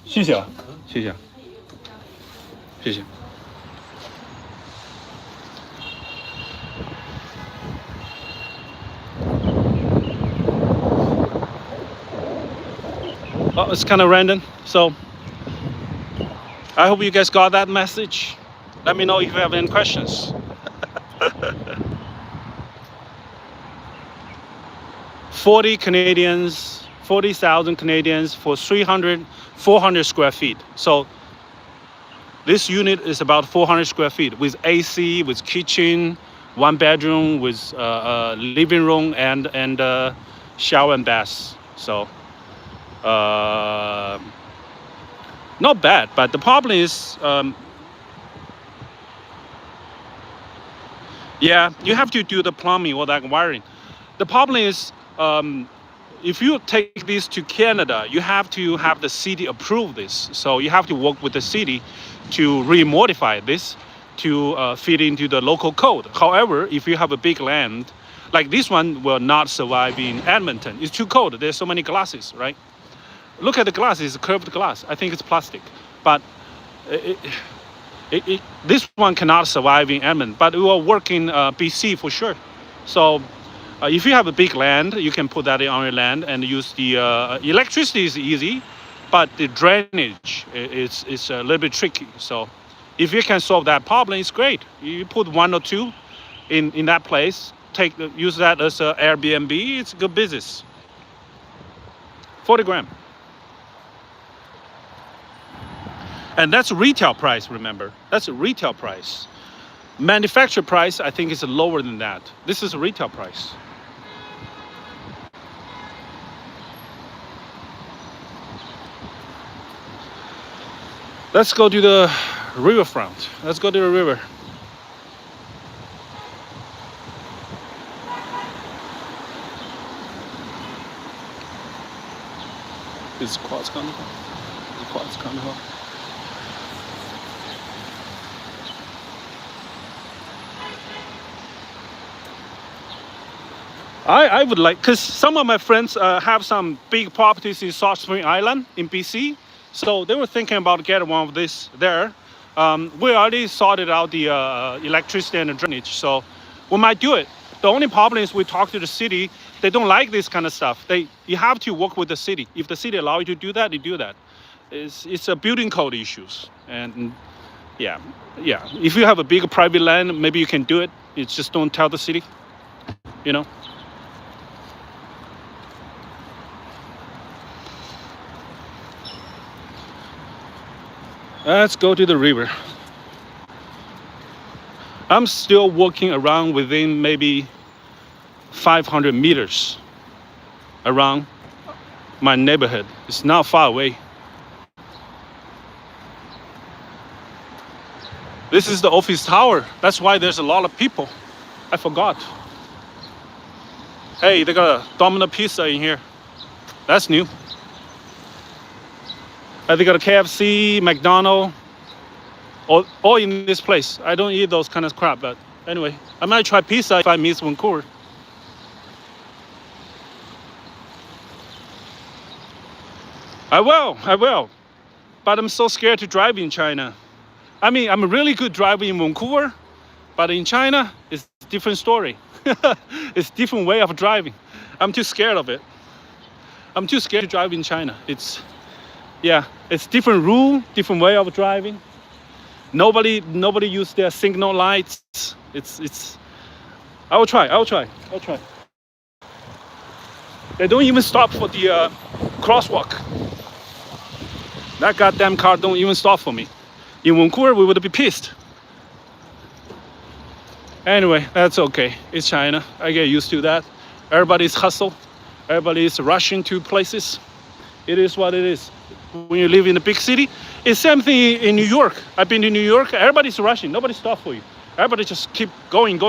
谢谢啊，谢谢。谢谢。Oh, it's kind of random. So I hope you guys got that message. Let me know if you have any questions. 40,000 Canadians for 400 square feet. So this unit is about 400 square feet with AC, with kitchen, one bedroom, with living room and shower and bath. So not bad, but the problem is, yeah, you have to do the plumbing or that wiring. The problem is, if you take this to Canada, you have to have the city approve this. So you have to work with the city to remodify this to fit into the local code. However, if you have a big land, like this one will not survive in Edmonton. It's too cold. There's so many glasses, right? Look at the glass, it's curved glass. I think it's plastic. But this one cannot survive in Edmonton, but it will work in BC for sure. So if you have a big land, you can put that on your land and use the electricity is easy, but the drainage is a little bit tricky. So if you can solve that problem, it's great. You put one or two in that place, use that as an Airbnb, it's good business. 40 grand. And that's retail price, remember. That's a retail price. Manufacturer price, I think, is lower than that. This is a retail price. Let's go to the riverfront. Let's go to the river. Is quartz coming? Is quartz coming? I would like, because some of my friends have some big properties in Salt Spring Island in BC, so they were thinking about getting one of this there. We already sorted out the electricity and the drainage, so we might do it. The only problem is we talk to the city, they don't like this kind of stuff. You have to work with the city. If the city allows you to do that, you do that. It's a building code issues, and yeah. If you have a big private land, maybe you can do it. It's just don't tell the city, you know. Let's go to the river. I'm still walking around within maybe 500 meters around my neighborhood. It's not far away. This is the office tower. That's why there's a lot of people. I forgot. Hey, they got a Domino Pizza in here. That's new. They got a KFC, McDonald's, all in this place. I don't eat those kind of crap, but anyway, I might try pizza if I miss Vancouver. I will. But I'm so scared to drive in China. I mean, I'm a really good driver in Vancouver, but in China, it's a different story. It's a different way of driving. I'm too scared of it. I'm too scared to drive in China. It's different rule, different way of driving. Nobody use their signal lights. It's. I will try. They don't even stop for the crosswalk. That goddamn car don't even stop for me. In Vancouver, we would be pissed. Anyway, that's okay. It's China. I get used to that. Everybody's hustle. Everybody's rushing to places. It is what it is. When you live in a big city, it's same thing in New York. I've been to New York. Everybody's rushing. Nobody stops for you. Everybody just keep going.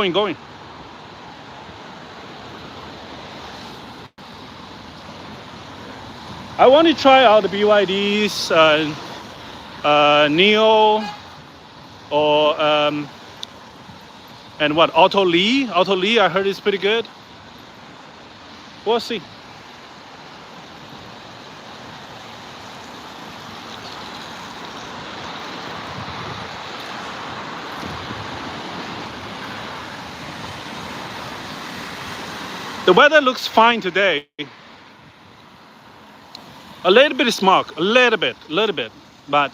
I want to try out the BYDs, Neo, or and what, Auto Lee. I heard is pretty good. We'll see. The weather looks fine today. A little bit of smog, a little bit, but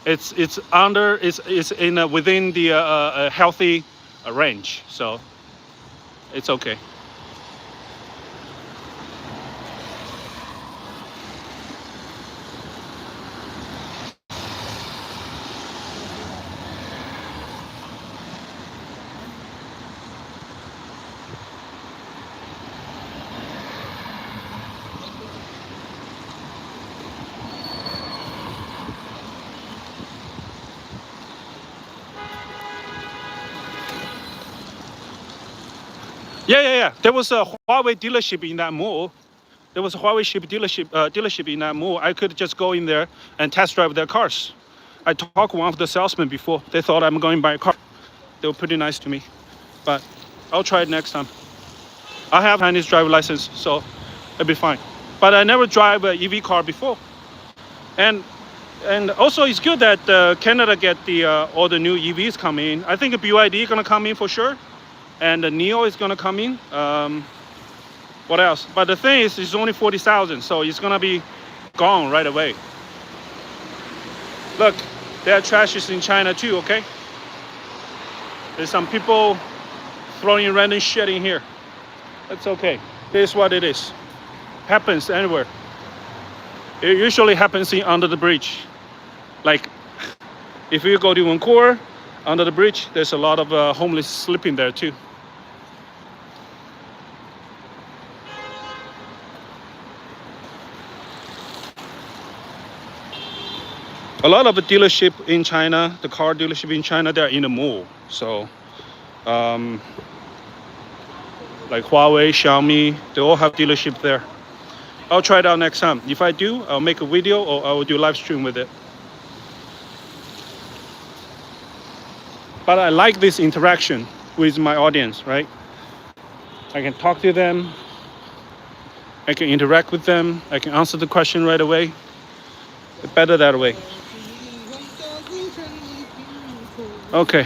it's in within the healthy range, so it's okay. Yeah. There was a Huawei dealership in that mall. Dealership in that mall. I could just go in there and test drive their cars. I talked to one of the salesmen before. They thought I'm going to buy a car. They were pretty nice to me. But I'll try it next time. I have Chinese driver license, so it'll be fine. But I never drive an EV car before. And also it's good that Canada get all the new EVs coming in. I think BYD is gonna come in for sure, and the Neo is gonna come in. What else? But the thing is, it's only 40,000, so it's gonna be gone right away. Look, there are trashes in China too. Okay, there's some people throwing random shit in here. That's okay. This is what it is. Happens anywhere. It usually happens under the bridge. Like, if you go to Vancouver, under the bridge, there's a lot of homeless sleeping there too. A lot of the dealership in China, the car dealership in China, they're in the mall. So, like Huawei, Xiaomi, they all have dealership there. I'll try it out next time. If I do, I'll make a video or I will do live stream with it. But I like this interaction with my audience, right? I can talk to them. I can interact with them. I can answer the question right away. It's better that way. Okay,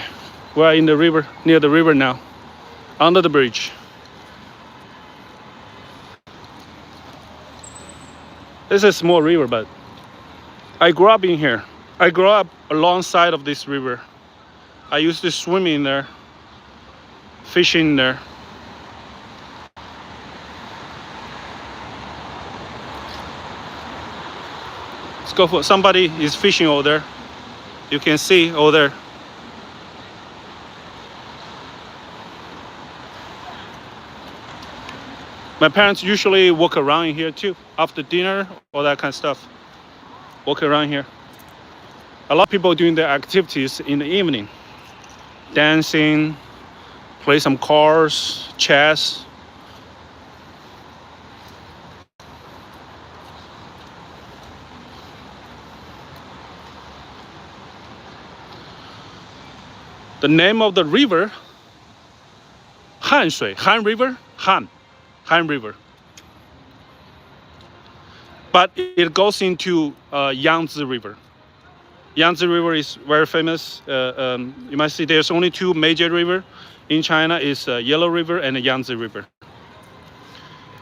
we're in the river, near the river now, under the bridge. This is a small river, but I grew up in here. I grew up alongside of this river. I used to swim in there, fishing in there. Let's go for somebody is fishing over there. You can see over there. My parents usually walk around in here too after dinner, all that kind of stuff. Walk around here. A lot of people doing their activities in the evening, dancing, play some cards, chess. The name of the river, Han River, Han River. But it goes into Yangtze River. Yangtze River is very famous. You might see there's only two major rivers in China: is Yellow River and the Yangtze River.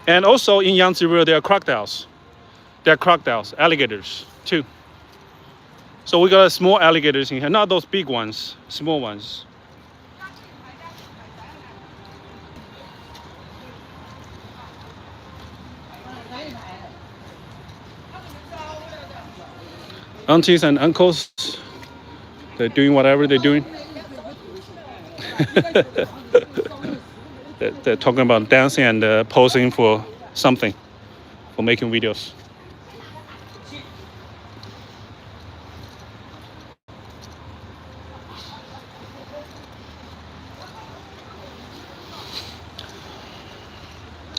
And also in Yangtze River there are crocodiles. There are crocodiles, alligators too. So we got small alligators in here, not those big ones, small ones. Aunties and uncles, they're doing whatever they're doing. They're talking about dancing and posing for something, for making videos.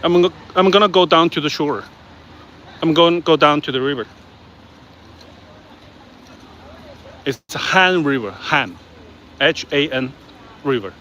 I'm gonna go down to the shore. I'm going to go down to the river. It's Han River, Han, H-A-N River.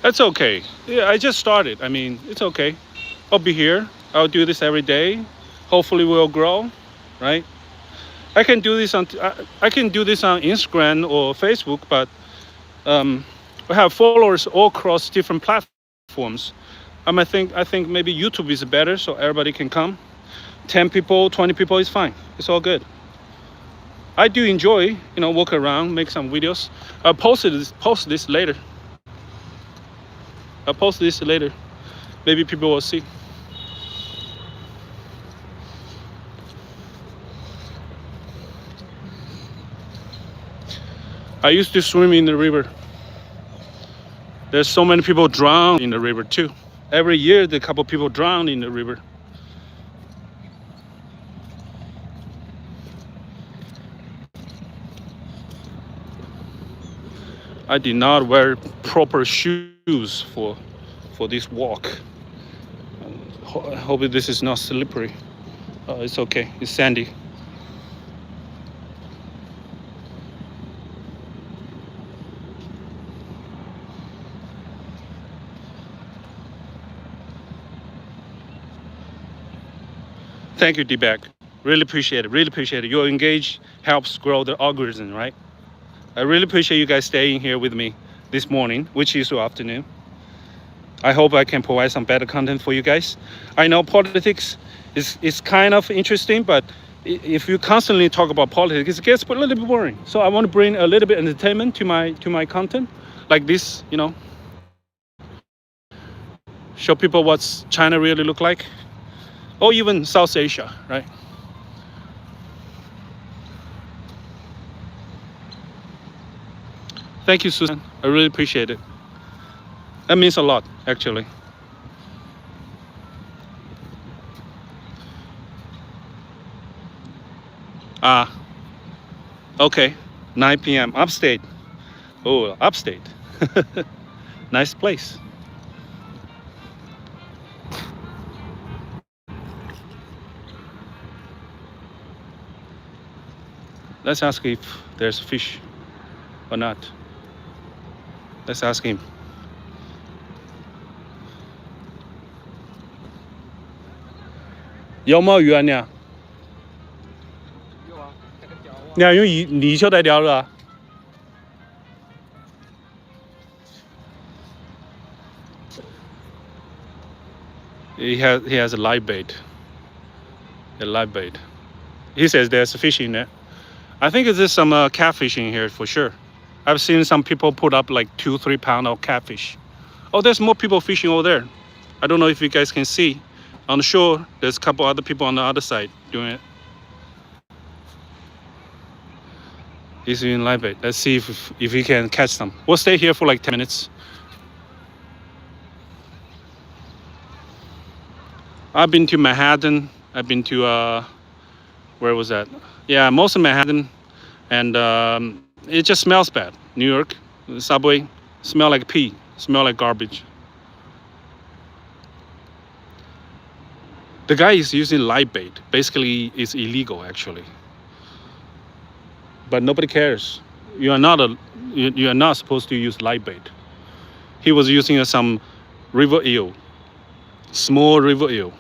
It's okay. Yeah, I just started. I mean, it's okay. I'll be here. I'll do this every day. Hopefully, we'll grow, right? I can do this on Instagram or Facebook, but we have followers all across different platforms. I think maybe YouTube is better, so everybody can come. 10 people, 20 people is fine. It's all good. I do enjoy, walk around, make some videos. I'll post this later. I'll post this later. Maybe people will see. I used to swim in the river. There's so many people drown in the river too. Every year, a couple people drown in the river. I did not wear proper shoes for this walk. I hope this is not slippery. It's okay. It's sandy. Thank you, D-Bag. Really appreciate it. Really appreciate it. Your engage helps grow the algorithm, right? I really appreciate you guys staying here with me this morning, which is your afternoon. I hope I can provide some better content for you guys. I know politics is kind of interesting, but if you constantly talk about politics, it gets a little bit boring. So I want to bring a little bit of entertainment to my content, like this, show people what's China really look like, or even South Asia, right? Thank you, Susan. I really appreciate it. That means a lot, actually. Okay. 9 p.m. Upstate. Oh, upstate. Nice place. Let's ask if there's fish or not. Let's ask him.有冇魚啊你啊？有啊，那个钓啊。你係用泥鰍帶釣的啊？ He has a live bait. A live bait. He says there's fish in there. I think there's some catfish in here for sure. I've seen some people put up like 2-3 pounds of catfish. Oh, there's more people fishing over there. I don't know if you guys can see. On the shore, there's a couple other people on the other side doing it. He's in live bait. Let's see if he can catch them. We'll stay here for like 10 minutes. I've been to Manhattan. I've been to where was that? Yeah, most of Manhattan, and it just smells bad. New York, the subway, smell like pee, smell like garbage. The guy is using live bait. Basically, it's illegal actually, but nobody cares. You are not supposed to use live bait. He was using some river eel, small river eel.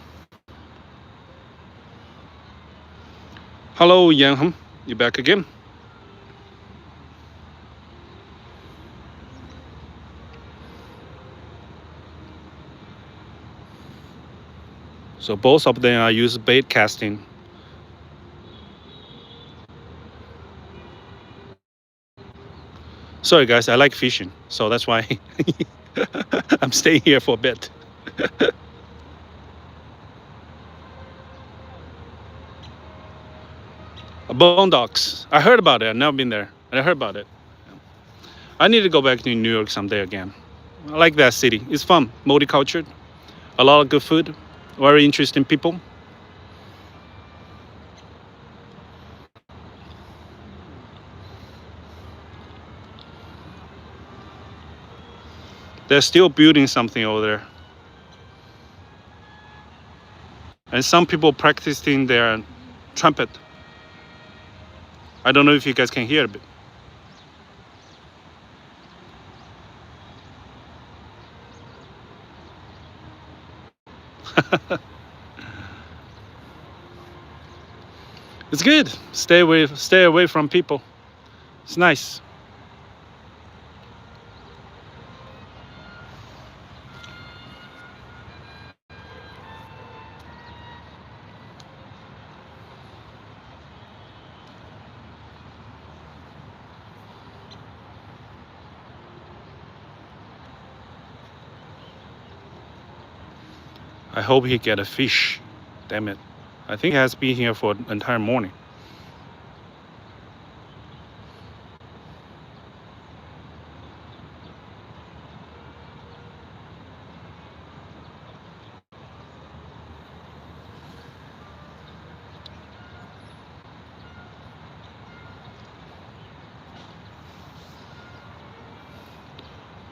Hello, Yang. You back again? So both of them are use bait casting. Sorry guys, I like fishing, so that's why I'm staying here for a bit. Bone Docks. I heard about it. I've never been there. I heard about it. I need to go back to New York someday again. I like that city. It's fun, multicultural, a lot of good food, very interesting people. They're still building something over there. And some people practicing their trumpet. I don't know if you guys can hear it. It's good. Stay away from people. It's nice. I hope he get a fish. Damn it. I think he has been here for the entire morning.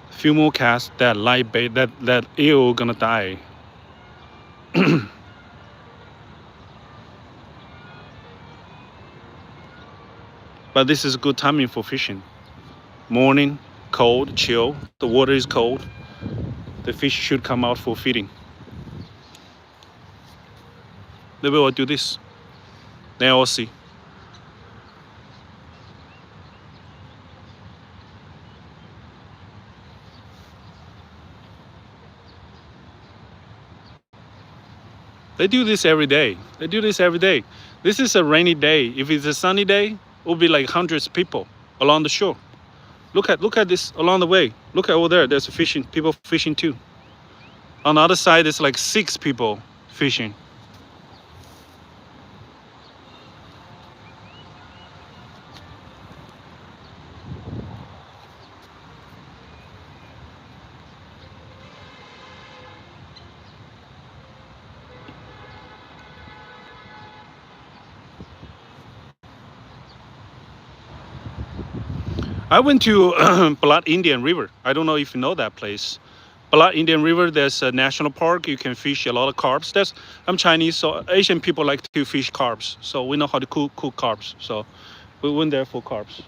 Few more casts, that live bait, that eel gonna die. But this is good timing for fishing. Morning, cold, chill. The water is cold. The fish should come out for feeding. They will do this. Then I'll see. They do this every day. They do this every day. This is a rainy day. If it's a sunny day, it will be like hundreds of people along the shore. Look at this along the way. Look at over there. There's people fishing too. On the other side, there's like 6 people fishing. I went to Blood Indian River. I don't know if you know that place. Blood Indian River, there's a national park. You can fish a lot of carbs. I'm Chinese, so Asian people like to fish carbs. So we know how to cook carbs. So we went there for carbs.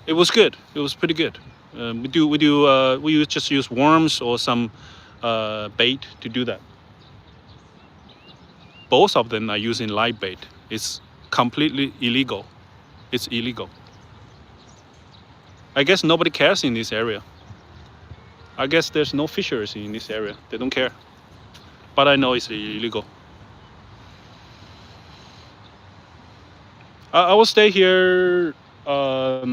It was good. It was pretty good. We just use worms or some bait to do that. Both of them are using live bait. It's completely illegal. It's illegal. I guess nobody cares in this area. I guess there's no fishers in this area. They don't care. But I know it's illegal. I will stay here at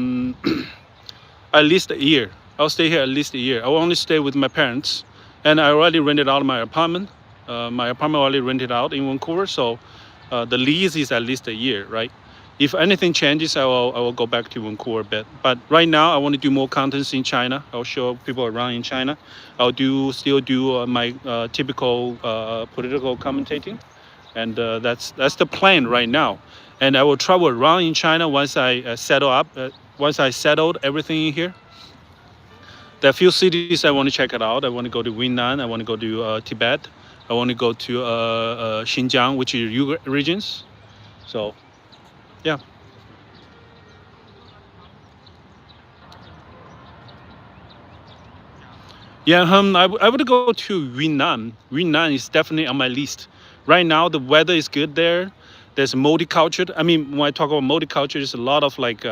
least a year. I'll stay here at least a year. I will only stay with my parents, and I already rented out my apartment. My apartment already rented out in Vancouver, so the lease is at least a year, right? If anything changes, I will go back to Vancouver a bit. But right now, I want to do more contents in China. I'll show people around in China. I'll still do my typical political commentating, and that's the plan right now. And I will travel around in China once I once I settled everything in here. There are a few cities I want to check it out. I want to go to Yunnan. I want to go to Tibet. I want to go to Xinjiang, which is Uyghur regions. So, yeah. Yeah, I would go to Yunnan. Yunnan is definitely on my list. Right now, the weather is good there. There's multicultural. I mean, when I talk about multicultural, there's a lot of like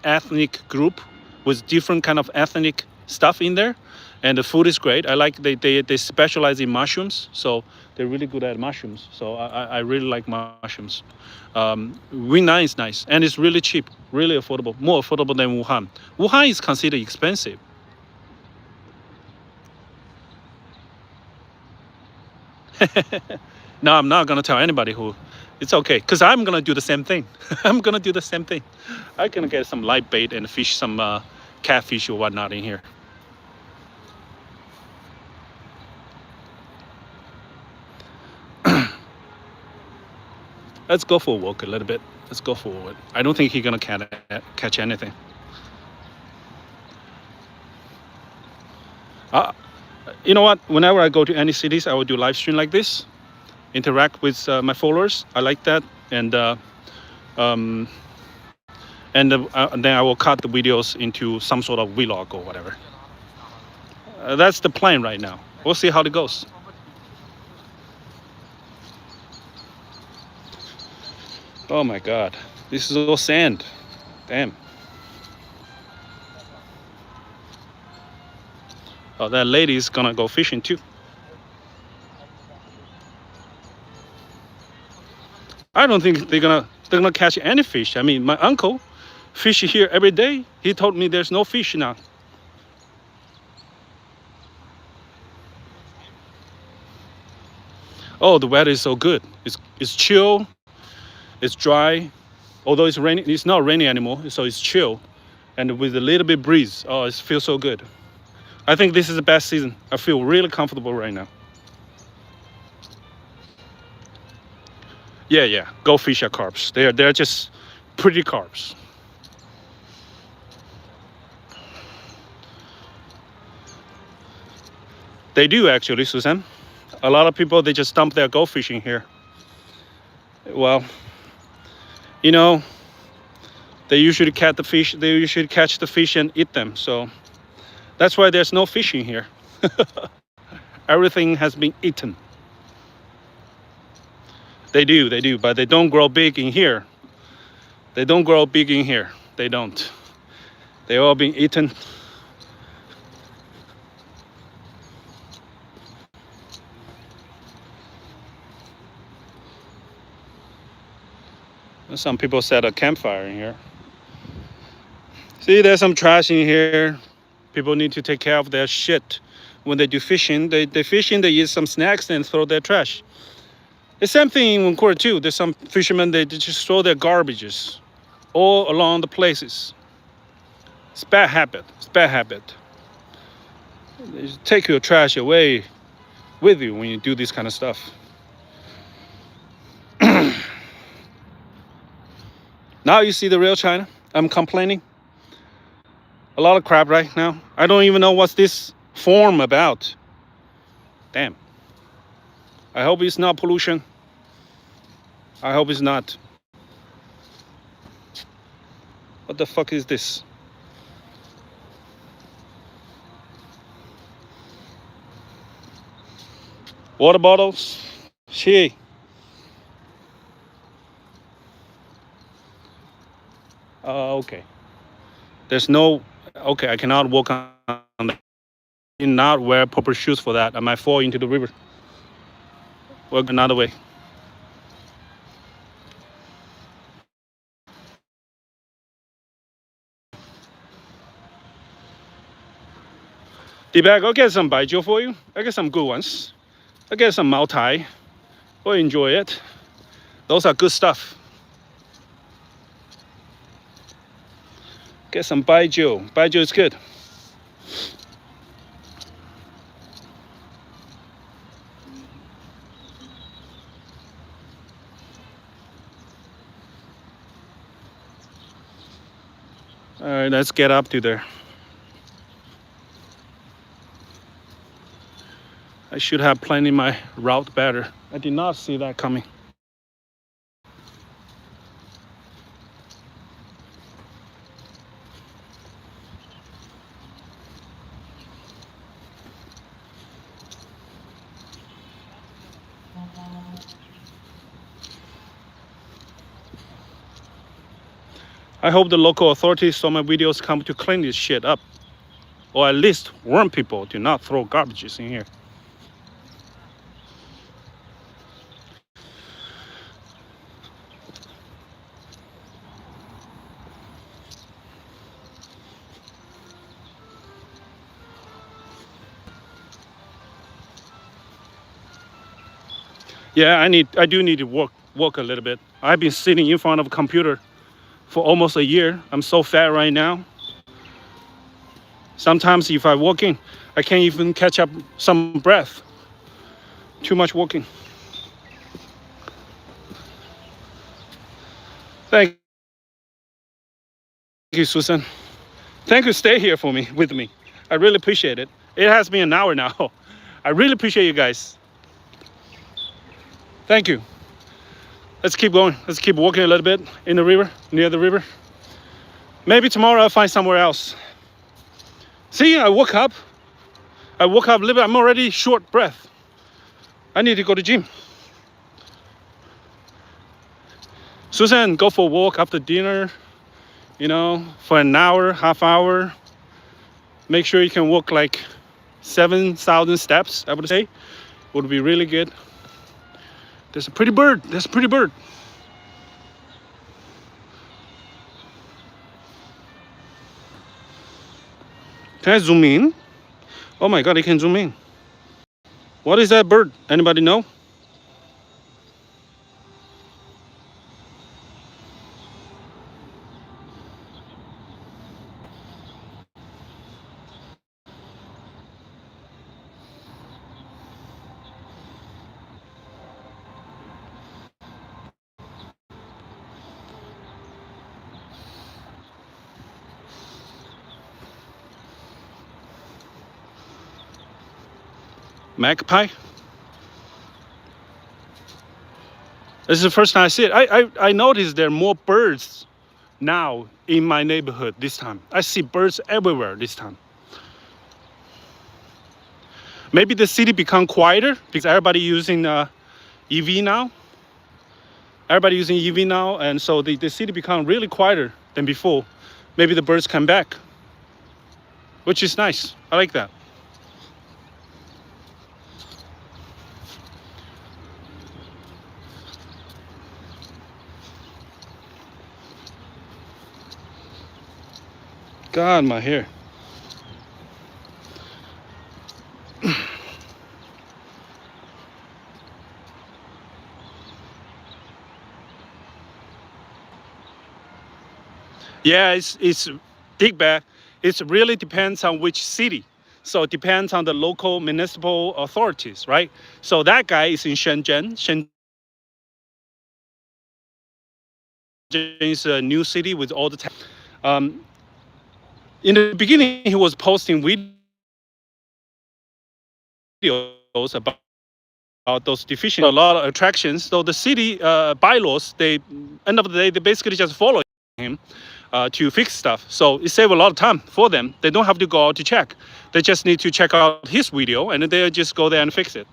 ethnic group with different kind of ethnic stuff in there, and the food is great. I like they specialize in mushrooms, so they're really good at mushrooms. So I really like mushrooms. Yunnan is nice, and it's really cheap, really affordable, more affordable than Wuhan. Wuhan is considered expensive. No, I'm not gonna tell anybody who. It's okay, cause I'm gonna do the same thing. I'm gonna do the same thing. I'm gonna get some light bait and fish some catfish or whatnot in here. Let's go for a walk a little bit. Let's go forward. I don't think he's gonna catch anything. Uh, you know what? Whenever I go to any cities, I will do live stream like this, interact with my followers. I like that, um, and then I will cut the videos into some sort of vlog or whatever. That's the plan right now. We'll see how it goes. Oh my God, this is all sand. Damn. Oh, that lady's gonna go fishing too. I don't think they're gonna catch any fish. I mean, my uncle fish here every day. He told me there's no fish now. Oh, the weather is so good. It's chill. It's dry. Although it's raining, it's not raining anymore. So it's chill, and with a little bit breeze. Oh, it feels so good. I think this is the best season. I feel really comfortable right now. Yeah, yeah. Go fish at carps. They're just pretty carps. They do actually, Susan. A lot of people they just dump their go fishing here. Well, you know, they usually catch the fish. They usually catch the fish and eat them. So that's why there's no fishing here. Everything has been eaten. They do, but they don't grow big in here. They don't grow big in here. They don't. They all been eaten. Some people set a campfire in here. See, there's some trash in here. People need to take care of their shit. When they do fishing, they fishing, they eat some snacks and throw their trash. The same thing in Vancouver too. There's some fishermen, they just throw their garbages all along the places. It's bad habit. It's bad habit. They take your trash away with you when you do this kind of stuff. Now you see the real China. I'm complaining. A lot of crap right now. I don't even know what's this form about. Damn. I hope it's not pollution. I hope it's not. What the fuck is this? Water bottles? Shit. Okay. There's no. Okay, I cannot walk on that. I did not wear proper shoes for that. I might fall into the river. Walk another way. D-bag, I'll get some baijiu for you. I get some good ones. I get some Mao Tai. We'll enjoy it. Those are good stuff. Get some baijiu. Baijiu is good. All right, let's get up to there. I should have planned my route better. I did not see that coming. I hope the local authorities saw my videos come to clean this shit up. Or at least warn people to not throw garbages in here. Yeah, I do need to walk a little bit. I've been sitting in front of a computer for almost a year. I'm so fat right now. Sometimes if I'm walking, I can't even catch up some breath. Too much walking. Thank you, Susan. Thank you, stay here for me, with me. I really appreciate it. It has been an hour now. I really appreciate you guys. Thank you. Let's keep going. Let's keep walking a little bit in the river, near the river. Maybe tomorrow I'll find somewhere else. See, I woke up a little bit. I'm already short breath. I need to go to gym. Susan, go for a walk after dinner, you know, for an hour, half hour. Make sure you can walk like 7,000 steps, I would say. Would be really good. There's a pretty bird. There's a pretty bird. Can I zoom in? Oh my God, I can zoom in. What is that bird? Anybody know? Magpie? This is the first time I see it. I noticed there are more birds now in my neighborhood this time. I see birds everywhere this time. Maybe the city become quieter because everybody using EV now. Everybody using EV now, and so the city become really quieter than before. Maybe the birds come back, which is nice. I like that. God, my hair. Yeah, it's big bag. It really depends on which city. So it depends on the local municipal authorities, right? So that guy is in Shenzhen. Shenzhen is a new city with all the in the beginning, he was posting videos about those deficient, a lot of attractions. So the city bylaws, they end of the day, they basically just follow him to fix stuff. So it saves a lot of time for them. They don't have to go out to check. They just need to check out his video and then they'll just go there and fix it.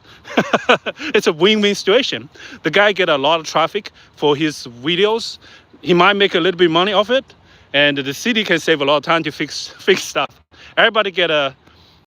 It's a win-win situation. The guy get a lot of traffic for his videos. He might make a little bit of money off it. And the city can save a lot of time to fix stuff. Everybody get a